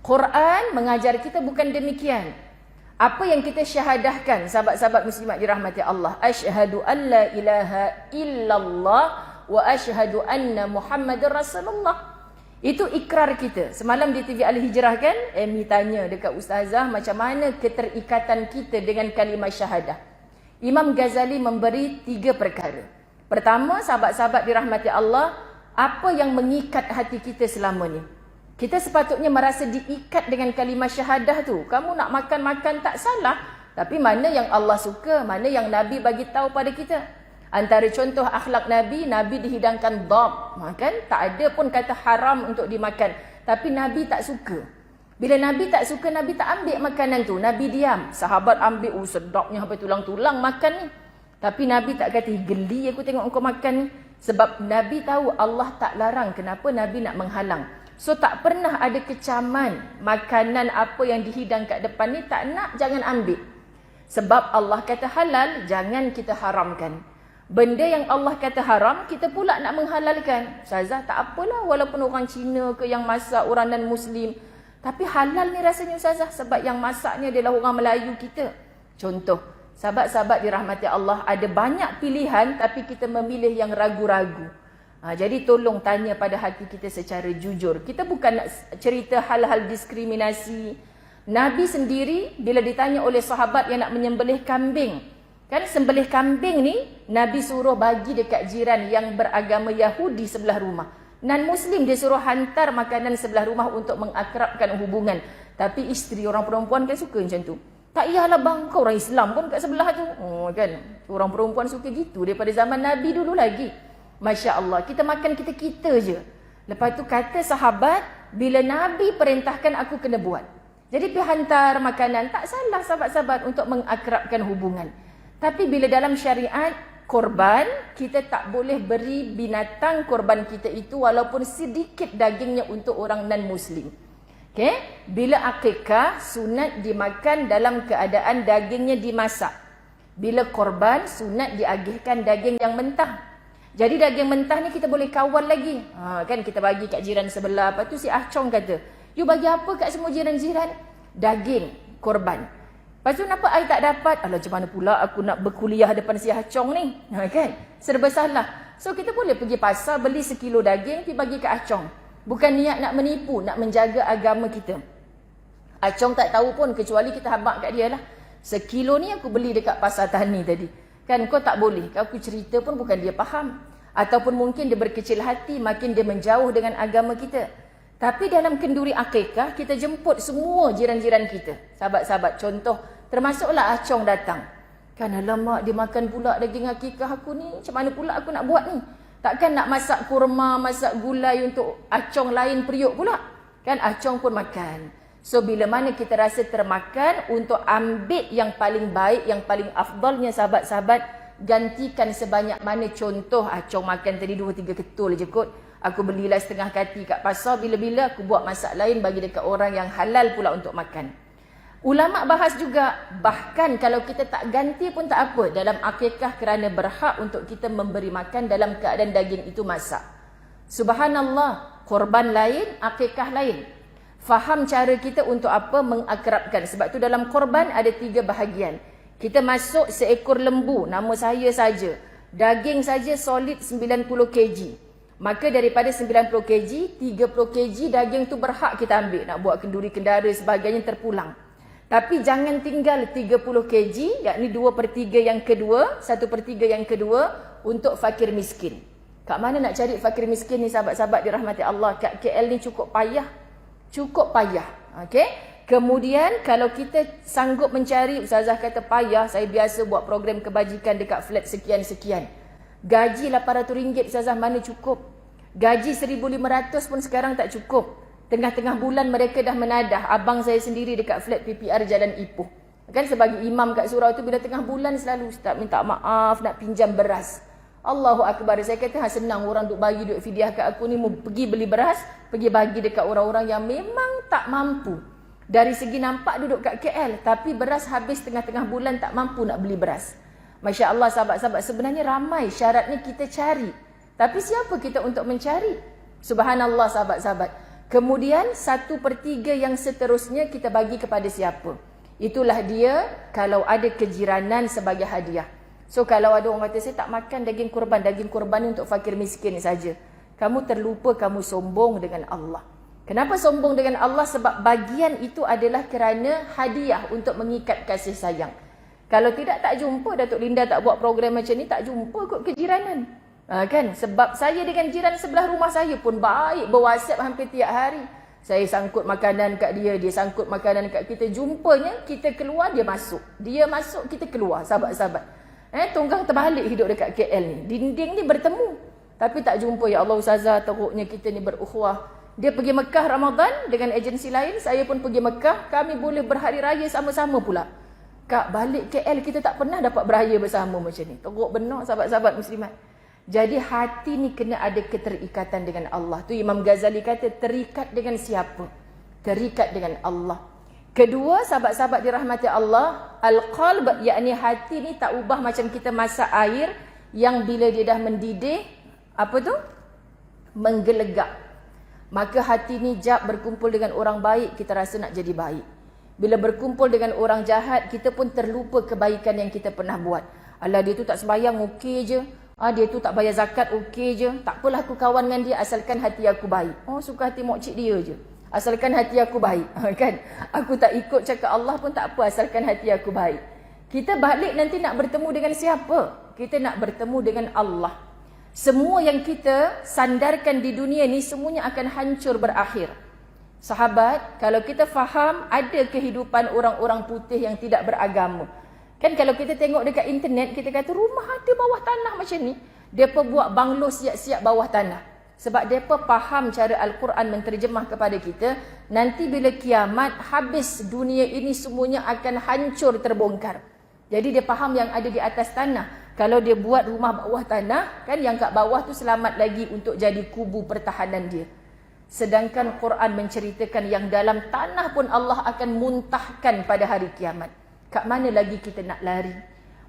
Quran mengajar kita bukan demikian. Apa yang kita syahadahkan, sahabat-sahabat muslimat dirahmati Allah, asyhadu an la ilaha illallah wa asyhadu anna Muhammadar Rasulullah. Itu ikrar kita. Semalam di TV Al-Hijrah kan, Amy tanya dekat Ustazah macam mana keterikatan kita dengan kalimah syahadah. Imam Ghazali memberi 3 perkara. Pertama, sahabat-sahabat dirahmati Allah, apa yang mengikat hati kita selama ni? Kita sepatutnya merasa diikat dengan kalimah syahadah tu. Kamu nak makan-makan tak salah, tapi mana yang Allah suka, mana yang Nabi bagi tahu pada kita. Antara contoh akhlak Nabi, Nabi dihidangkan dhab. Kan? Tak ada pun kata haram untuk dimakan. Tapi Nabi tak suka. Bila Nabi tak suka, Nabi tak ambil makanan tu. Nabi diam. Sahabat ambil, sedapnya sampai tulang-tulang makan ni. Tapi Nabi tak kata, geli aku tengok engkau makan ni. Sebab Nabi tahu Allah tak larang. Kenapa Nabi nak menghalang? So tak pernah ada kecaman. Makanan apa yang dihidang kat depan ni tak nak, jangan ambil. Sebab Allah kata halal, jangan kita haramkan. Benda yang Allah kata haram, kita pula nak menghalalkan. Ustazah, tak apalah walaupun orang Cina ke yang masak, orang non-Muslim. Tapi halal ni rasanya Ustazah, sebab yang masak ni adalah orang Melayu kita. Contoh, sahabat-sahabat dirahmati Allah, ada banyak pilihan tapi kita memilih yang ragu-ragu. Jadi tolong tanya pada hati kita secara jujur. Kita bukan nak cerita hal-hal diskriminasi. Nabi sendiri bila ditanya oleh sahabat yang nak menyembelih kambing, kan sembelih kambing ni Nabi suruh bagi dekat jiran yang beragama Yahudi sebelah rumah. Non-Muslim dia suruh hantar makanan sebelah rumah untuk mengakrabkan hubungan. Tapi isteri orang perempuan kan suka macam tu. Tak iyalah bang, kau orang Islam pun kat sebelah tu. Kan orang perempuan suka gitu daripada zaman Nabi dulu lagi. Masya Allah, kita makan kita-kita je. Lepas tu kata sahabat, bila Nabi perintahkan aku kena buat. Jadi pergi hantar makanan, tak salah sahabat-sahabat untuk mengakrabkan hubungan. Tapi bila dalam syariat korban, kita tak boleh beri binatang korban kita itu walaupun sedikit dagingnya untuk orang non-Muslim. Okay? Bila akikah, sunat dimakan dalam keadaan dagingnya dimasak. Bila korban, sunat diagihkan daging yang mentah. Jadi daging mentah ni kita boleh kawal lagi. Kan kita bagi kat jiran sebelah. Lepas tu si Ah Chong kata, you bagi apa kat semua jiran-jiran? Daging korban. Lepas tu kenapa I tak dapat? Alah macam mana pula aku nak berkuliah depan si Ah Chong ni? Kan? Serba salah. So kita boleh pergi pasar beli 1 kilo daging pergi bagi ke Ah Chong. Bukan niat nak menipu, nak menjaga agama kita. Ah Chong tak tahu pun kecuali kita habaq kat dia lah. 1 kilo ni aku beli dekat pasar tani tadi. Kan kau tak boleh. Kalau aku cerita pun bukan dia faham. Ataupun mungkin dia berkecil hati, makin dia menjauh dengan agama kita. Tapi dalam kenduri akikah, kita jemput semua jiran-jiran kita. Sahabat-sahabat, contoh, termasuklah Ah Chong datang. Kan alamak, dia makan pula daging akikah aku ni. Macam mana pula aku nak buat ni? Takkan nak masak kurma, masak gulai untuk Ah Chong lain periuk pula. Kan Ah Chong pun makan. So, bila mana kita rasa termakan, untuk ambil yang paling baik, yang paling afdalnya sahabat-sahabat, gantikan sebanyak mana. Contoh, Ah Chong makan tadi 2-3 ketul je kot. Aku belilah setengah kati kat pasar, bila-bila aku buat masak lain bagi dekat orang yang halal pula untuk makan. Ulama bahas juga, bahkan kalau kita tak ganti pun tak apa dalam akikah kerana berhak untuk kita memberi makan dalam keadaan daging itu masak. Subhanallah, korban lain, akikah lain. Faham cara kita untuk apa mengakrabkan. Sebab tu dalam korban ada 3 bahagian. Kita masuk seekor lembu, nama saya saja. Daging saja solid 90 kg. Maka daripada 90 kg, 30 kg daging tu berhak kita ambil. Nak buat kenduri kendara sebagainya terpulang. Tapi jangan tinggal 30 kg, yakni 2/3 yang kedua, 1/3 yang kedua untuk fakir miskin. Kat mana nak cari fakir miskin ni sahabat-sahabat dirahmati Allah? Kat KL ni cukup payah. Cukup payah. Okay? Kemudian kalau kita sanggup mencari, Ustazah kata payah, saya biasa buat program kebajikan dekat flat sekian-sekian. Gaji RM800 Ustazah mana cukup? Gaji 1,500 pun sekarang tak cukup. Tengah-tengah bulan mereka dah menadah. Abang saya sendiri dekat flat PPR Jalan Ipoh. Kan sebagai imam kat surau tu bila tengah bulan selalu Ustaz minta maaf nak pinjam beras. Allahu Akbar. Saya kata senang orang duk bagi duit fidyah kat aku ni, pergi beli beras, pergi bagi dekat orang-orang yang memang tak mampu. Dari segi nampak duduk kat KL, tapi beras habis tengah-tengah bulan tak mampu nak beli beras. Masya Allah sahabat-sahabat, sebenarnya ramai syaratnya kita cari. Tapi siapa kita untuk mencari? Subhanallah sahabat-sahabat. Kemudian 1/3 yang seterusnya kita bagi kepada siapa? Itulah dia kalau ada kejiranan sebagai hadiah. So kalau ada orang kata saya tak makan daging kurban ni untuk fakir miskin saja. Kamu terlupa, kamu sombong dengan Allah. Kenapa sombong dengan Allah? Sebab bagian itu adalah kerana hadiah untuk mengikat kasih sayang. Kalau tidak, tak jumpa Datuk Linda tak buat program macam ni, tak jumpa kot kejiranan. Kan? Sebab saya dengan jiran sebelah rumah saya pun baik, berwhatsapp hampir tiap hari. Saya sangkut makanan kat dia, dia sangkut makanan kat kita. Jumpanya, kita keluar, dia masuk. Dia masuk, kita keluar, sahabat-sahabat. Tunggang terbalik hidup dekat KL ni. Dinding ni bertemu. Tapi tak jumpa. Ya Allah Ustazah, teruknya kita ni berukhuwah. Dia pergi Mekah Ramadan dengan agensi lain. Saya pun pergi Mekah. Kami boleh berhari raya sama-sama pula. Kak, balik KL kita tak pernah dapat beraya bersama macam ni. Teruk benar sahabat-sahabat muslimat. Jadi hati ni kena ada keterikatan dengan Allah. Tu Imam Ghazali kata, terikat dengan siapa? Terikat dengan Allah. Kedua, sahabat-sahabat dirahmati Allah, al-qalb, yakni hati ni tak ubah macam kita masak air yang bila dia dah mendidih, apa tu? Menggelegak. Maka hati ni jap berkumpul dengan orang baik, kita rasa nak jadi baik. Bila berkumpul dengan orang jahat, kita pun terlupa kebaikan yang kita pernah buat. Alah, dia tu tak sembahyang, okey je. Dia tu tak bayar zakat, okey je. Tak apalah aku kawan dengan dia, asalkan hati aku baik. Suka hati mokcik dia je. Asalkan hati aku baik. Kan? Aku tak ikut cakap Allah pun tak apa, asalkan hati aku baik. Kita balik nanti nak bertemu dengan siapa? Kita nak bertemu dengan Allah. Semua yang kita sandarkan di dunia ni semuanya akan hancur berakhir. Sahabat, kalau kita faham ada kehidupan orang-orang putih yang tidak beragama. Kan kalau kita tengok dekat internet, kita kata rumah ada bawah tanah macam ni. Mereka buat banglo siap-siap bawah tanah. Sebab mereka faham cara Al-Quran menterjemah kepada kita. Nanti bila kiamat, habis dunia ini semuanya akan hancur terbongkar. Jadi dia faham yang ada di atas tanah. Kalau dia buat rumah bawah tanah, kan yang kat bawah tu selamat lagi untuk jadi kubu pertahanan dia. Sedangkan Quran menceritakan yang dalam tanah pun Allah akan muntahkan pada hari kiamat. Kat mana lagi kita nak lari?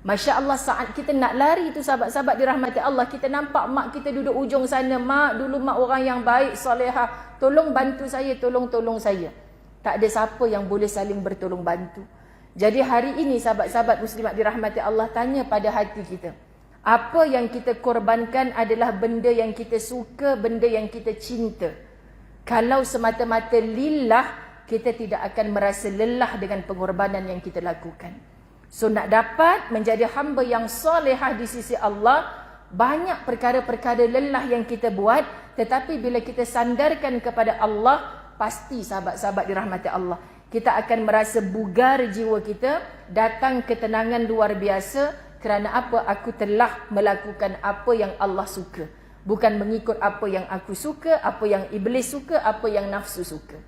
Masya Allah, saat kita nak lari tu sahabat-sahabat dirahmati Allah, kita nampak mak kita duduk ujung sana. Mak, dulu mak orang yang baik, solehah. Tolong bantu saya, tolong saya. Tak ada siapa yang boleh saling bertolong bantu. Jadi hari ini sahabat-sahabat muslimat dirahmati Allah, tanya pada hati kita. Apa yang kita korbankan adalah benda yang kita suka, benda yang kita cinta. Kalau semata-mata lillah, kita tidak akan merasa lelah dengan pengorbanan yang kita lakukan. So nak dapat menjadi hamba yang solehah di sisi Allah, banyak perkara-perkara lelah yang kita buat, tetapi bila kita sandarkan kepada Allah, pasti sahabat-sahabat dirahmati Allah, kita akan merasa bugar jiwa kita, datang ketenangan luar biasa. Kerana apa? Aku telah melakukan apa yang Allah suka, bukan mengikut apa yang aku suka, apa yang iblis suka, apa yang nafsu suka.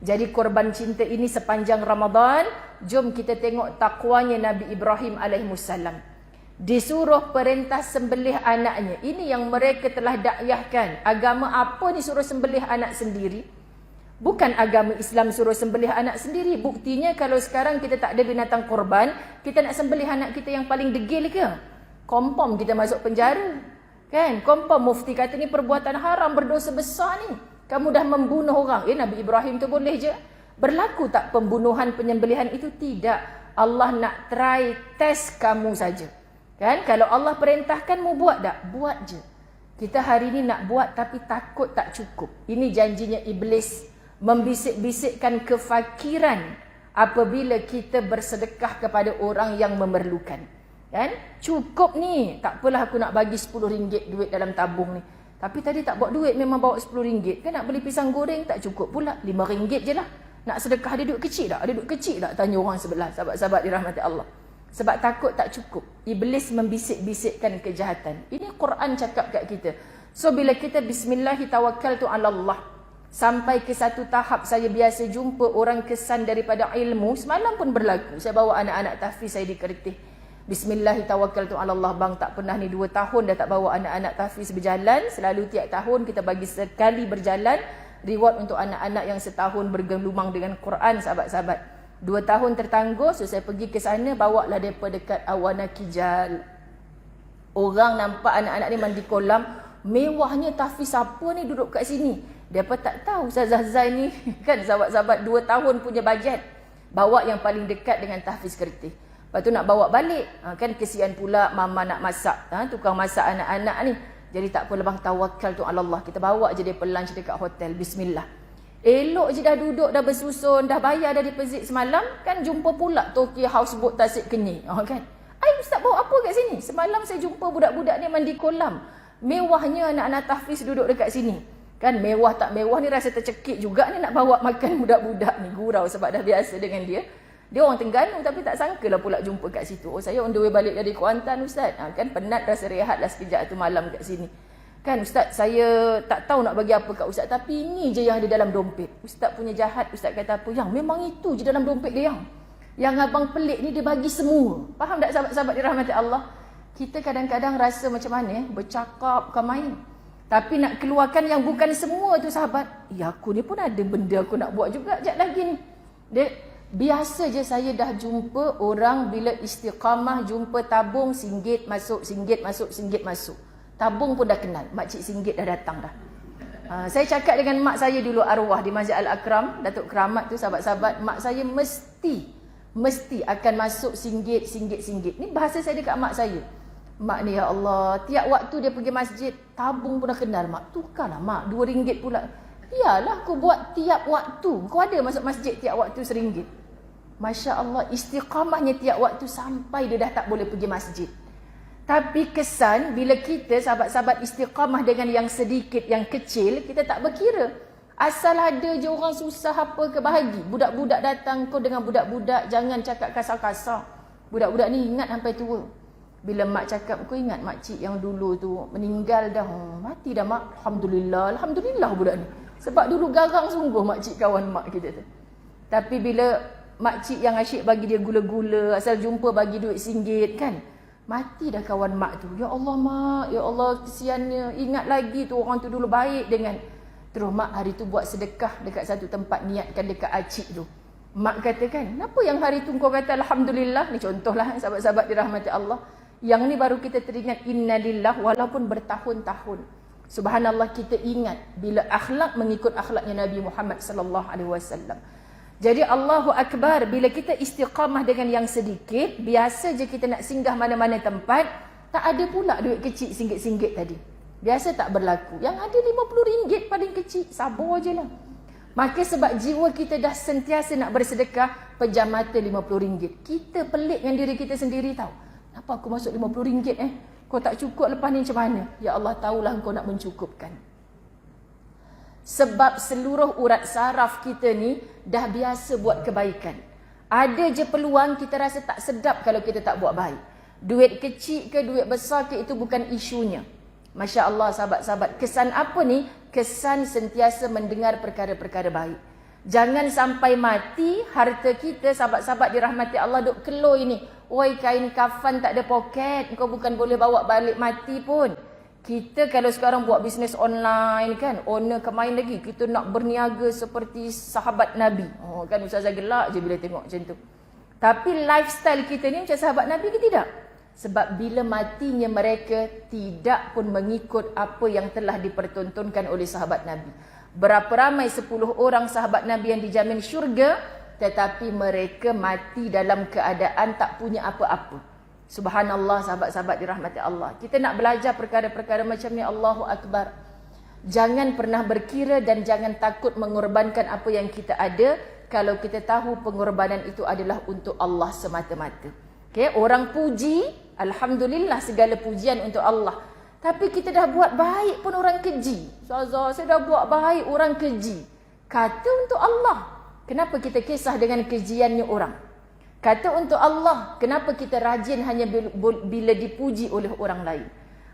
Jadi korban cinta ini sepanjang Ramadan, jom kita tengok takwanya Nabi Ibrahim alaihissalam. Disuruh perintah sembelih anaknya. Ini yang mereka telah dakwahkan. Agama apa ni suruh sembelih anak sendiri? Bukan agama Islam suruh sembelih anak sendiri. Buktinya kalau sekarang kita tak ada binatang korban, kita nak sembelih anak kita yang paling degil ke? Confirm kita masuk penjara. Kan? Confirm mufti kata ni perbuatan haram, berdosa besar ni. Kamu dah membunuh orang. Nabi Ibrahim tu boleh je. Berlaku tak pembunuhan, penyembelihan itu? Tidak. Allah nak try test kamu saja. Kan? Kalau Allah perintahkan, mau buat tak? Buat je. Kita hari ni nak buat tapi takut tak cukup. Ini janjinya iblis, membisik-bisikkan kefakiran apabila kita bersedekah kepada orang yang memerlukan. Kan? Cukup ni. Tak apalah aku nak bagi RM10 duit dalam tabung ni. Tapi tadi tak bawa duit, memang bawa RM10. Kan nak beli pisang goreng tak cukup pula. RM5 je lah. Nak sedekah ada duit kecil tak? Ada duit kecil tak? Tanya orang sebelah. Sahabat-sahabat dirahmati Allah. Sebab takut tak cukup. Iblis membisik-bisikkan kejahatan. Ini Quran cakap kat kita. So bila kita bismillahirrahmanirrahim, sampai ke satu tahap saya biasa jumpa orang kesan daripada ilmu. Semalam pun berlaku. Saya bawa anak-anak tahfiz saya di Kertih. Bismillahirrahmanirrahim. Bang tak pernah ni 2 tahun dah tak bawa anak-anak tahfiz berjalan. Selalu tiap tahun kita bagi sekali berjalan. Reward untuk anak-anak yang setahun bergelumang dengan Quran, sahabat-sahabat. 2 tahun tertangguh, so saya pergi ke sana, bawa lah mereka dekat Awana Kijal. Orang nampak anak-anak ni mandi kolam. Mewahnya tahfiz apa ni duduk kat sini. Mereka tak tahu Ustazah Zai ni kan sahabat-sahabat 2 tahun punya bajet. Bawa yang paling dekat dengan tahfiz Kertih. Lepas tu nak bawa balik. Kan kesian pula mama nak masak. Tukang masak anak-anak ni. Jadi tak apa, bang, tawakal tu ala Allah. Kita bawa je dia lunch dekat hotel. Bismillah. Elok je dah duduk, dah bersusun, dah bayar dah deposit semalam, kan jumpa pula Toki houseboat Tasik Kenyir. Kan? Ai, ustaz bawa apa kat sini? Semalam saya jumpa budak-budak ni mandi kolam. Mewahnya anak-anak tahfiz duduk dekat sini. Kan mewah tak mewah ni rasa tercekik juga ni nak bawa makan budak-budak ni. Gurau sebab dah biasa dengan dia. Dia orang Terengganu tapi tak sangkalah pula jumpa kat situ. Oh, saya on the way balik dari Kuantan, ustaz. Kan penat, rasa rehatlah sekejap tu malam kat sini. Kan ustaz, saya tak tahu nak bagi apa kat ustaz, tapi ini je yang ada dalam dompet. Ustaz punya jahat, ustaz kata apa? Yang memang itu je dalam dompet dia yang. Yang abang pelik ni dia bagi semua. Faham tak sahabat-sahabat dirahmati Allah? Kita kadang-kadang rasa macam mana? Bercakap bukan main. Tapi nak keluarkan yang bukan semua tu sahabat. Ya, aku ni pun ada benda aku nak buat juga sekejap lagi ni. Biasa je saya dah jumpa orang bila istiqamah, jumpa tabung RM1 masuk, RM1 masuk, RM1 masuk. Tabung pun dah kenal. Makcik RM1 dah datang dah. Saya cakap dengan mak saya dulu arwah di Masjid Al-Akram, Datuk Keramat tu, sahabat-sahabat, mak saya mesti akan masuk RM1. Ni bahasa saya dekat mak saya. Mak ni, ya Allah, tiap waktu dia pergi masjid, tabung pun dah kenal mak. Tukarlah mak, RM2 pula. Iyalah, aku buat tiap waktu. Kau ada masuk masjid tiap waktu RM1. Masya Allah, istiqamahnya tiap waktu sampai dia dah tak boleh pergi masjid. Tapi kesan bila kita sahabat-sahabat istiqamah dengan yang sedikit, yang kecil, kita tak berkira. Asal ada je orang susah apa ke bahagi. Budak-budak datang, kau dengan budak-budak jangan cakap kasar-kasar. Budak-budak ni ingat sampai tua. Bila mak cakap, kau ingat makcik yang dulu tu meninggal dah. Mati dah mak. Alhamdulillah, Alhamdulillah budak ni. Sebab dulu garang sungguh makcik kawan mak kita tu. Tapi bila makcik yang asyik bagi dia gula-gula, asal jumpa bagi duit RM1 kan. Mati dah kawan mak tu. Ya Allah mak, ya Allah kesiannya. Ingat lagi tu orang tu dulu baik dengan. Terus mak hari tu buat sedekah dekat satu tempat, niatkan dekat acik tu. Mak kata kan, kenapa yang hari tu kau kata Alhamdulillah? Ni contohlah sahabat-sahabat dirahmati Allah. Yang ni baru kita teringat innalillah walaupun bertahun-tahun. Subhanallah, kita ingat bila akhlak mengikut akhlaknya Nabi Muhammad sallallahu alaihi wasallam. Jadi Allahu Akbar, bila kita istiqamah dengan yang sedikit, biasa je kita nak singgah mana-mana tempat, tak ada pula duit kecil RM1 tadi. Biasa tak berlaku. Yang ada RM50 paling kecil, sabar je lah. Maka sebab jiwa kita dah sentiasa nak bersedekah, pejam mata RM50. Kita pelik dengan diri kita sendiri tahu. Kenapa aku masuk RM50 Kau tak cukup lepas ni macam mana? Ya Allah, tahulah kau nak mencukupkan. Sebab seluruh urat saraf kita ni dah biasa buat kebaikan. Ada je peluang, kita rasa tak sedap kalau kita tak buat baik. Duit kecil ke duit besar ke itu bukan isunya. Masya Allah sahabat-sahabat, kesan apa ni? Kesan sentiasa mendengar perkara-perkara baik. Jangan sampai mati harta kita, sahabat-sahabat dirahmati Allah, duk keluar ini. Oi, kain kafan tak ada poket, kau bukan boleh bawa balik mati pun. Kita kalau sekarang buat bisnes online kan, owner kemain lagi, kita nak berniaga seperti sahabat Nabi. Oh kan, Ustazah gelak je bila tengok macam tu. Tapi lifestyle kita ni macam sahabat Nabi ke tidak? Sebab bila matinya mereka tidak pun mengikut apa yang telah dipertontonkan oleh sahabat Nabi. Berapa ramai 10 orang sahabat Nabi yang dijamin syurga, tetapi mereka mati dalam keadaan tak punya apa-apa. Subhanallah sahabat-sahabat dirahmati Allah. Kita nak belajar perkara-perkara macam ni, Allahu Akbar. Jangan pernah berkira dan jangan takut mengorbankan apa yang kita ada kalau kita tahu pengorbanan itu adalah untuk Allah semata-mata. Okay? Orang puji, alhamdulillah segala pujian untuk Allah. Tapi kita dah buat baik pun orang keji. Ustazah, saya dah buat baik, orang keji. Kata untuk Allah. Kenapa kita kisah dengan kejiannya orang? Kata untuk Allah, kenapa kita rajin hanya bila dipuji oleh orang lain?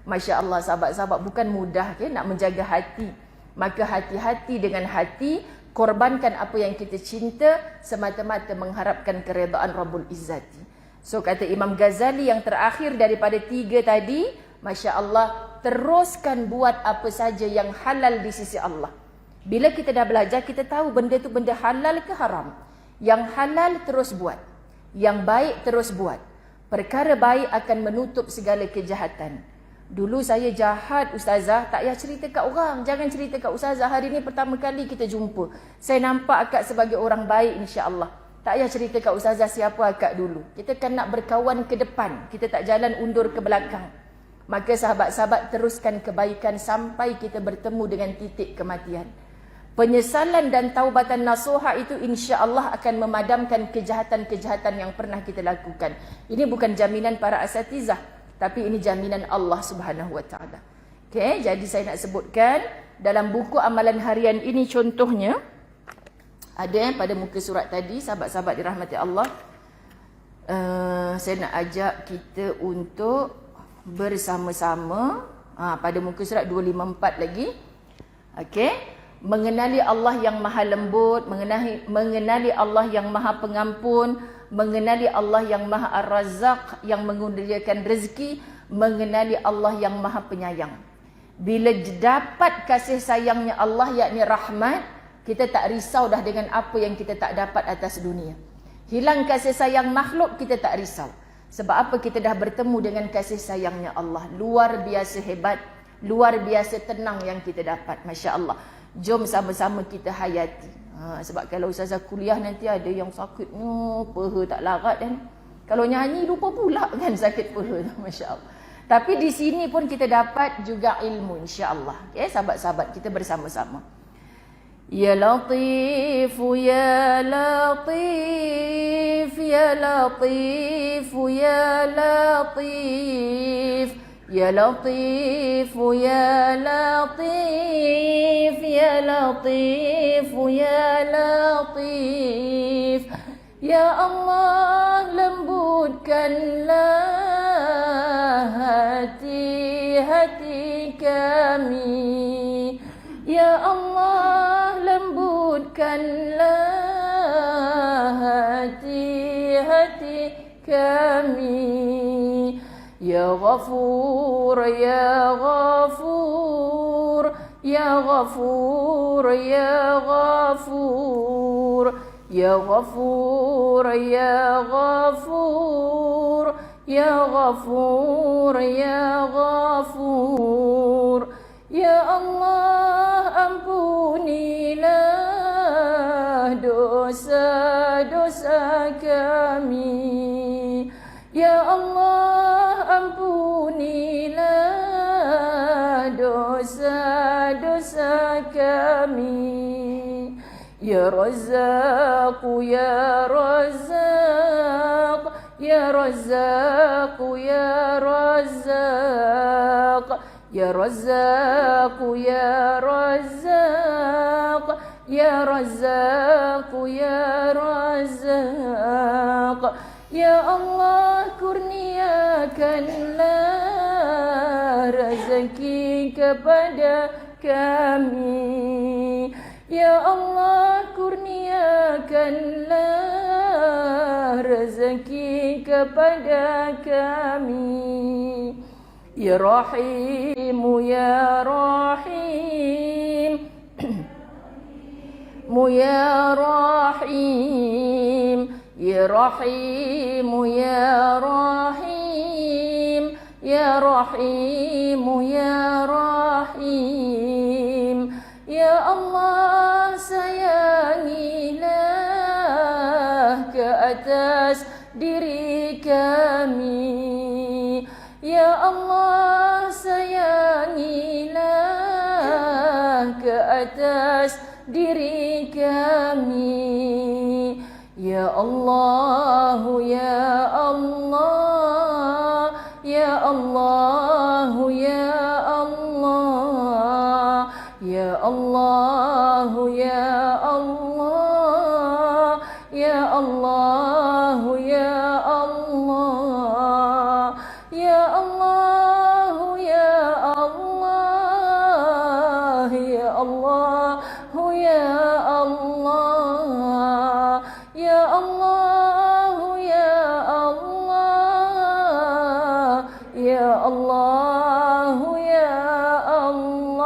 Masya Allah sahabat-sahabat, bukan mudah nak menjaga hati. Maka hati-hati dengan hati, korbankan apa yang kita cinta semata-mata mengharapkan keredaan Rabbul Izzati. So kata Imam Ghazali yang terakhir daripada 3 tadi, Masya Allah, teruskan buat apa saja yang halal di sisi Allah. Bila kita dah belajar, kita tahu benda tu benda halal ke haram. Yang halal terus buat. Yang baik terus buat. Perkara baik akan menutup segala kejahatan. Dulu saya jahat Ustazah, tak payah cerita kat orang. Jangan cerita kat Ustazah, hari ni pertama kali kita jumpa. Saya nampak akak sebagai orang baik insya-Allah. Tak payah cerita kat Ustazah siapa akak dulu. Kita kan nak berkawan ke depan. Kita tak jalan undur ke belakang. Maka sahabat-sahabat teruskan kebaikan sampai kita bertemu dengan titik kematian. Penyesalan dan taubatan nasuha itu insya-Allah akan memadamkan kejahatan-kejahatan yang pernah kita lakukan. Ini bukan jaminan para asatizah, tapi ini jaminan Allah Subhanahu wa taala. Okey, jadi saya nak sebutkan dalam buku amalan harian ini contohnya ada pada muka surat tadi, sahabat-sahabat dirahmati Allah. Saya nak ajak kita untuk bersama-sama pada muka surat 254 lagi. Okey, mengenali Allah yang maha lembut, mengenali Allah yang maha pengampun, mengenali Allah yang maha ar-razzaq, yang mengurniakan rezeki, mengenali Allah yang maha penyayang. Bila dapat kasih sayangnya Allah, yakni rahmat, kita tak risau dah dengan apa yang kita tak dapat atas dunia. Hilang kasih sayang makhluk, kita tak risau. Sebab apa? Kita dah bertemu dengan kasih sayangnya Allah. Luar biasa hebat, luar biasa tenang yang kita dapat. Masya Allah. Jom sama-sama kita hayati. Sebab kalau ustazah kuliah nanti ada yang sakit, peha tak larat kan. Kalau nyanyi lupa pula kan sakit peha. Masya Allah. Tapi di sini pun kita dapat juga ilmu insya-Allah. Okay, sahabat-sahabat kita bersama-sama. Ya Latif, Ya Latif, Ya Latif, Ya Latif, Ya Latif, Ya Latif, Ya Latif, Ya Latif. Ya Allah, lembutkanlah hati-hati kami. Ya Allah, lembutkanlah hati-hati kami. Ya Ghafur, Ya Ghafur, Ya Ghafur, Ya Ghafur, Ya Ghafur, Ya Ghafur, Ya Ghafur, Ya Ghafur. Ya Allah, ampunilah dosa-dosa kami. Ya Allah, ampunilah dosa-dosa kami. Ya Razzaq, Ya Razzaq, Ya Razzaq, Ya Razzaq, Ya Razzaq, Ya Razzaq, Ya Razzaq, Ya Razzaq. Ya Allah, kurniakanlah rezeki kepada kami. Ya Allah, kurniakanlah rezeki kepada kami. Ya Rahim, Ya Rahim, Ya Rahim, Ya Rahim, Ya Rahim, Ya Rahim, Ya Rahim. Ya Allah, sayangilah ke atas diri kami. Ya Allah, sayangilah ke atas diri kami. Ya Allah, Ya Allah, Ya Allah, Ya Allah, Ya Allah, Ya Allah, Ya Allah, Ya Allah, Ya Allah, Ya Allah, Ya Allah, Ya Allah, Ya Allah, Ya Allah, Ya Allah, Ya Allah.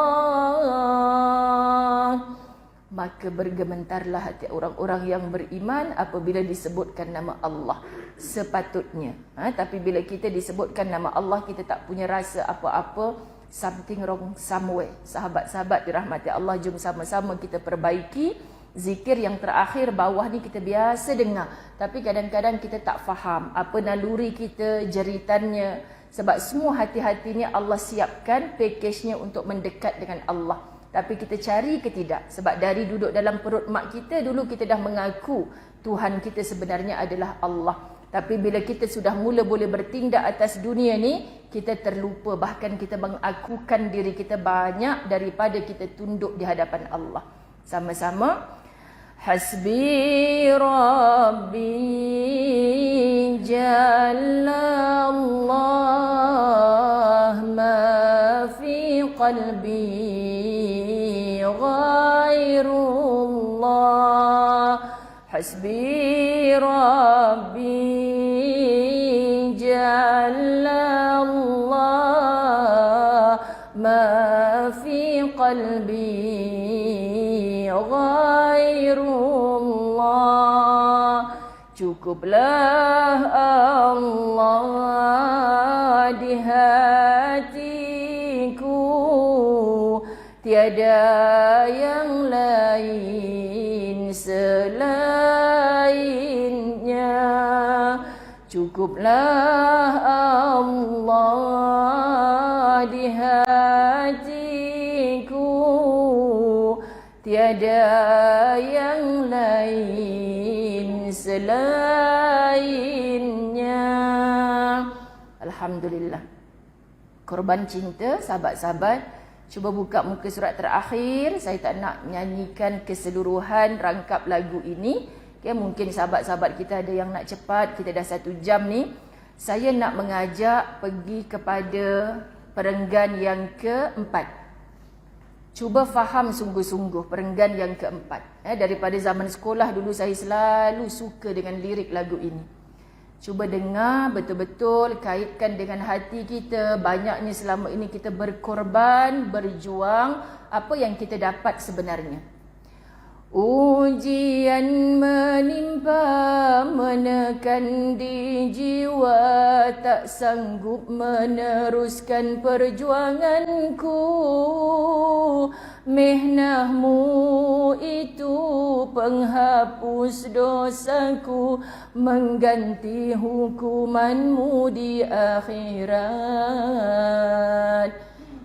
Maka bergementarlah hati orang-orang yang beriman apabila disebutkan nama Allah sepatutnya. Tapi bila kita disebutkan nama Allah, kita tak punya rasa apa-apa, something wrong somewhere. Sahabat-sahabat dirahmati Allah, jom sama-sama kita perbaiki Zikir yang terakhir bawah ni kita biasa dengar, tapi kadang-kadang kita tak faham apa naluri kita, jeritannya. Sebab semua hati-hatinya Allah siapkan pakejnya untuk mendekat dengan Allah. Tapi kita cari ke tidak? Sebab dari duduk dalam perut mak kita dulu kita dah mengaku Tuhan kita sebenarnya adalah Allah. Tapi bila kita sudah mula boleh bertindak atas dunia ni, kita terlupa, bahkan kita mengakukan diri kita banyak daripada kita tunduk di hadapan Allah. Sama-sama. Hasbi Rabbi Jalla Allah ma fi qalbi ghairullah. Hasbi Rabbi Jalla Allah ma fi qalbi ghairullah. Cukuplah Allah di hatiku, tiada yang lain selainnya. Cukuplah Allah di hatiku, tiada yang lain selainnya. Alhamdulillah. Korban cinta, sahabat-sahabat, cuba buka muka surat terakhir. Saya tak nak nyanyikan keseluruhan rangkap lagu ini. Okay, mungkin sahabat-sahabat kita ada yang nak cepat. Kita dah 1 jam ni. Saya nak mengajak pergi kepada perenggan yang keempat. Cuba faham sungguh-sungguh perenggan yang keempat. Daripada zaman sekolah dulu saya selalu suka dengan lirik lagu ini. Cuba dengar betul-betul, kaitkan dengan hati kita. Banyaknya selama ini kita berkorban, berjuang. Apa yang kita dapat sebenarnya? Ujian menimpa, menekan di jiwa, tak sanggup meneruskan perjuanganku. Mihnahmu itu penghapus dosaku, mengganti hukumanmu di akhirat.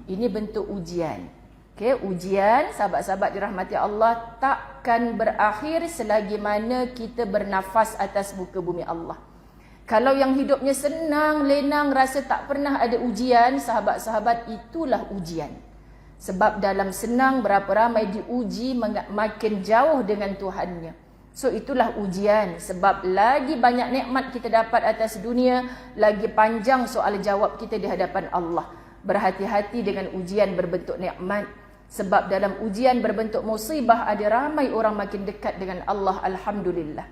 Ini bentuk ujian. Okay, ujian sahabat-sahabat dirahmati Allah takkan berakhir selagi mana kita bernafas atas muka bumi Allah. Kalau yang hidupnya senang, lenang, rasa tak pernah ada ujian, sahabat-sahabat, itulah ujian. Sebab dalam senang berapa ramai diuji makin jauh dengan Tuhannya. So itulah ujian. Sebab lagi banyak nikmat kita dapat atas dunia, lagi panjang soal jawab kita di hadapan Allah. Berhati-hati dengan ujian berbentuk nikmat. Sebab dalam ujian berbentuk musibah ada ramai orang makin dekat dengan Allah. Alhamdulillah.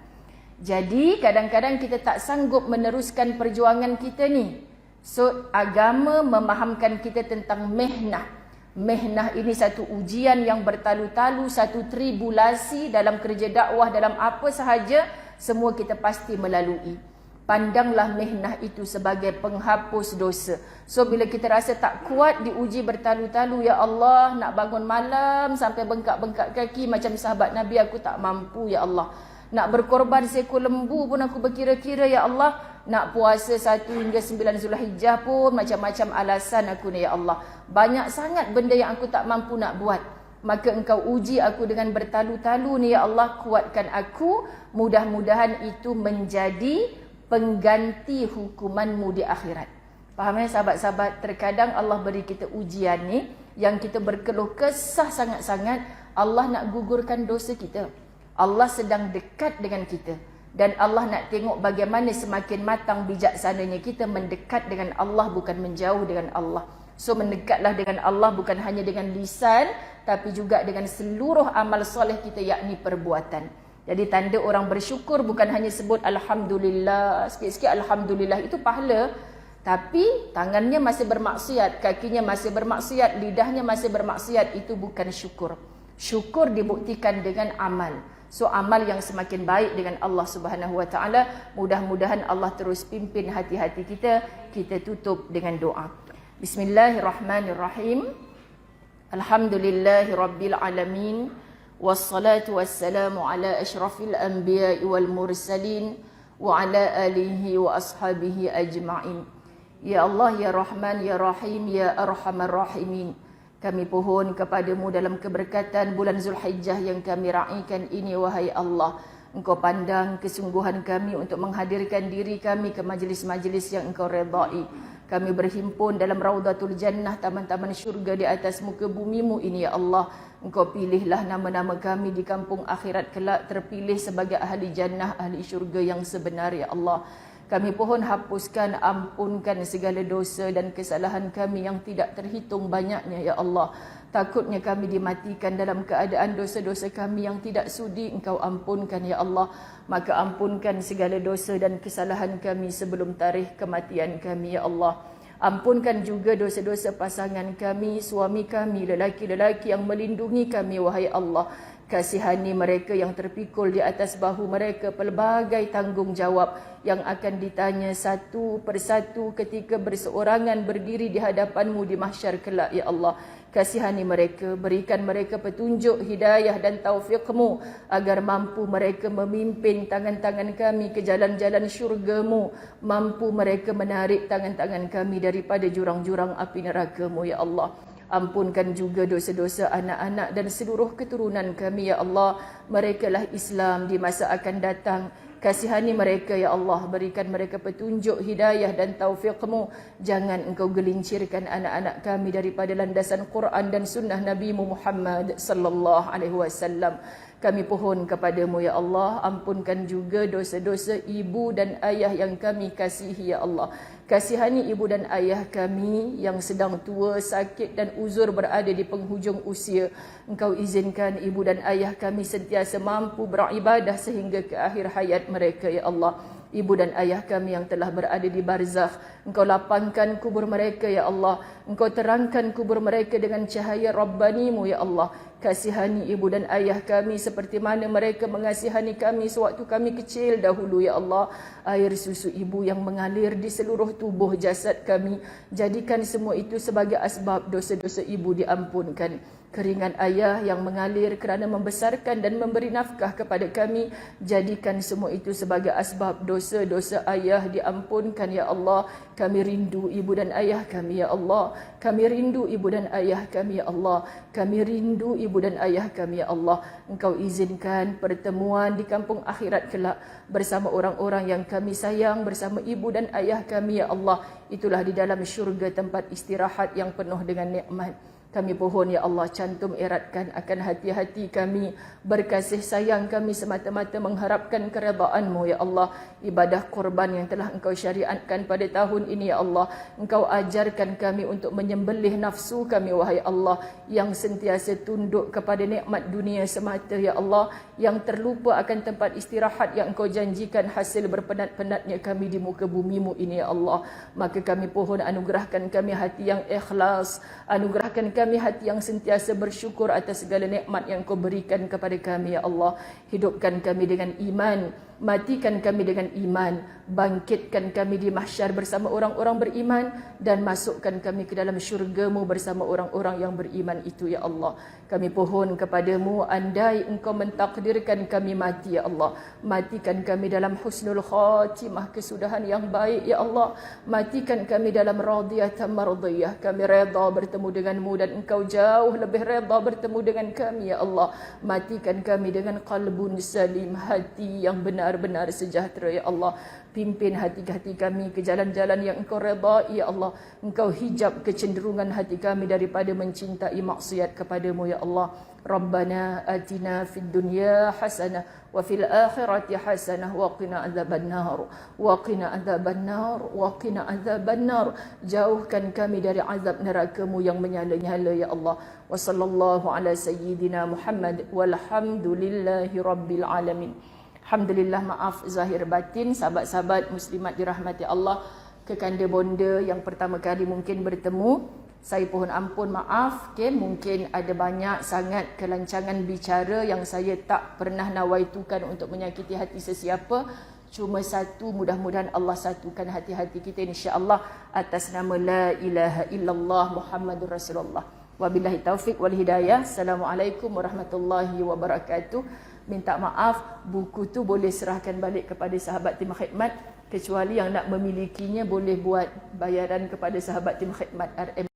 Jadi kadang-kadang kita tak sanggup meneruskan perjuangan kita ni. So agama memahamkan kita tentang mihnah. Mihnah ini satu ujian yang bertalu-talu, satu tribulasi dalam kerja dakwah, dalam apa sahaja, semua kita pasti melalui. Pandanglah mihnah itu sebagai penghapus dosa. So bila kita rasa tak kuat, diuji bertalu-talu, ya Allah, nak bangun malam sampai bengkak-bengkak kaki macam sahabat Nabi, aku tak mampu ya Allah. Nak berkorban seekor lembu pun aku berkira-kira ya Allah. Nak puasa 1 hingga 9 Zulhijjah pun macam-macam alasan aku ni ya Allah. Banyak sangat benda yang aku tak mampu nak buat. Maka engkau uji aku dengan bertalu-talu ni ya Allah. Kuatkan aku, mudah-mudahan itu menjadi pengganti hukumanmu di akhirat. Faham ya sahabat-sahabat? Terkadang Allah beri kita ujian ni yang kita berkeluh kesah sangat-sangat. Allah nak gugurkan dosa kita. Allah sedang dekat dengan kita. Dan Allah nak tengok bagaimana semakin matang bijaksananya kita mendekat dengan Allah, bukan menjauh dengan Allah. So mendekatlah dengan Allah bukan hanya dengan lisan, tapi juga dengan seluruh amal soleh kita, yakni perbuatan. Jadi tanda orang bersyukur bukan hanya sebut Alhamdulillah, sikit-sikit Alhamdulillah, itu pahala. Tapi tangannya masih bermaksiat, kakinya masih bermaksiat, lidahnya masih bermaksiat, itu bukan syukur. Syukur dibuktikan dengan amal. So amal yang semakin baik dengan Allah Subhanahu Wa Taala. Mudah-mudahan Allah terus pimpin hati-hati kita. Kita tutup dengan doa. Bismillahirrahmanirrahim. Alhamdulillahirabbil alamin. Wassalatu wassalamu ala asyrafil anbiya'i wal mursalin wa ala alihi wa ashabihi ajma'in. Ya Allah, Ya Rahman, Ya Rahim, Ya Arhamar Rahimin. Kami pohon kepadamu dalam keberkatan bulan Zulhijjah yang kami raikan ini, wahai Allah. Engkau pandang kesungguhan kami untuk menghadirkan diri kami ke majlis-majlis yang Engkau redai. Kami berhimpun dalam Raudatul Jannah, taman-taman syurga di atas muka bumimu ini, Ya Allah. Engkau pilihlah nama-nama kami di kampung akhirat kelak, terpilih sebagai ahli jannah, ahli syurga yang sebenar, Ya Allah. Kami pohon hapuskan, ampunkan segala dosa dan kesalahan kami yang tidak terhitung banyaknya, Ya Allah. Takutnya kami dimatikan dalam keadaan dosa-dosa kami yang tidak sudi Engkau ampunkan, Ya Allah. Maka ampunkan segala dosa dan kesalahan kami sebelum tarikh kematian kami, Ya Allah. Ampunkan juga dosa-dosa pasangan kami, suami kami, lelaki-lelaki yang melindungi kami, wahai Allah. Kasihani mereka yang terpikul di atas bahu mereka pelbagai tanggungjawab yang akan ditanya satu persatu ketika berseorangan berdiri di hadapanmu di mahsyar kelak, Ya Allah. Kasihani mereka, berikan mereka petunjuk, hidayah dan taufiqmu agar mampu mereka memimpin tangan-tangan kami ke jalan-jalan syurgamu, mampu mereka menarik tangan-tangan kami daripada jurang-jurang api nerakamu, Ya Allah. Ampunkan juga dosa-dosa anak-anak dan seluruh keturunan kami, Ya Allah. Mereka lah Islam di masa akan datang. Kasihani mereka, Ya Allah. Berikan mereka petunjuk, hidayah dan taufiqmu. Jangan Engkau gelincirkan anak-anak kami daripada landasan Quran dan sunnah Nabi Muhammad sallallahu alaihi wasallam. Kami pohon kepadamu, Ya Allah. Ampunkan juga dosa-dosa ibu dan ayah yang kami kasihi, Ya Allah. Kasihani ibu dan ayah kami yang sedang tua, sakit dan uzur berada di penghujung usia. Engkau izinkan ibu dan ayah kami sentiasa mampu beribadah sehingga ke akhir hayat mereka, Ya Allah. Ibu dan ayah kami yang telah berada di barzakh, Engkau lapangkan kubur mereka, Ya Allah. Engkau terangkan kubur mereka dengan cahaya Rabbanimu, Ya Allah. Kasihani ibu dan ayah kami seperti mana mereka mengasihani kami sewaktu kami kecil dahulu, Ya Allah. Air susu ibu yang mengalir di seluruh tubuh jasad kami, jadikan semua itu sebagai asbab dosa-dosa ibu diampunkan. Keringat ayah yang mengalir kerana membesarkan dan memberi nafkah kepada kami, jadikan semua itu sebagai asbab dosa-dosa ayah diampunkan, Ya Allah. Kami rindu ibu dan ayah kami, Ya Allah. Kami rindu ibu dan ayah kami, Ya Allah. Kami rindu ibu dan ayah kami, Ya Allah. Engkau izinkan pertemuan di kampung akhirat kelak bersama orang-orang yang kami sayang, bersama ibu dan ayah kami, Ya Allah. Itulah di dalam syurga tempat istirahat yang penuh dengan nikmat. Kami pohon, Ya Allah, cantum eratkan akan hati-hati kami, berkasih sayang kami semata-mata mengharapkan keredaan-Mu, Ya Allah. Ibadah korban yang telah Engkau syariatkan pada tahun ini, Ya Allah. Engkau ajarkan kami untuk menyembelih nafsu kami, wahai Allah, yang sentiasa tunduk kepada nikmat dunia semata, Ya Allah, yang terlupa akan tempat istirahat yang Engkau janjikan hasil berpenat-penatnya kami di muka bumimu ini, Ya Allah. Maka kami pohon anugerahkan kami hati yang ikhlas, anugerahkan kami hati yang sentiasa bersyukur atas segala nikmat yang Kau berikan kepada kami, Ya Allah. Hidupkan kami dengan iman, matikan kami dengan iman, bangkitkan kami di mahsyar bersama orang-orang beriman, dan masukkan kami ke dalam syurga-Mu bersama orang-orang yang beriman itu, Ya Allah. Kami pohon kepadamu, andai Engkau mentakdirkan kami mati, Ya Allah, matikan kami dalam husnul khatimah, kesudahan yang baik, Ya Allah. Matikan kami dalam radiyatan mardiyah, kami redha bertemu denganmu dan Engkau jauh lebih redha bertemu dengan kami, Ya Allah. Matikan kami dengan qalbun salim, hati yang benar-benar sejahtera, Ya Allah. Pimpin hati-hati kami ke jalan-jalan yang Engkau redai, Ya Allah. Engkau hijab kecenderungan hati kami daripada mencintai maksiat kepadamu, Ya Allah. Rabbana atina fid dunya hasanah wa fil akhirati hasanah wa qina adzabannar wa qina adzabannar wa qina adzabannar. Jauhkan kami dari azab neraka-Mu yang menyala-nyala, Ya Allah. Wa sallallahu ala sayyidina Muhammad walhamdulillahi rabbil alamin. Alhamdulillah, maaf zahir batin sahabat-sahabat muslimat dirahmati Allah, kekanda bonda yang pertama kali mungkin bertemu. Saya pohon ampun maaf, okay? Mungkin ada banyak sangat kelancangan bicara yang saya tak pernah nawaitukan untuk menyakiti hati sesiapa. Cuma satu, mudah-mudahan Allah satukan hati-hati kita insya-Allah atas nama la ilaha illallah Muhammadur Rasulullah. Wabillahi taufik wal hidayah. Assalamualaikum warahmatullahi wabarakatuh. Minta maaf, buku tu boleh serahkan balik kepada sahabat tim khidmat, kecuali yang nak memilikinya boleh buat bayaran kepada sahabat tim khidmat RM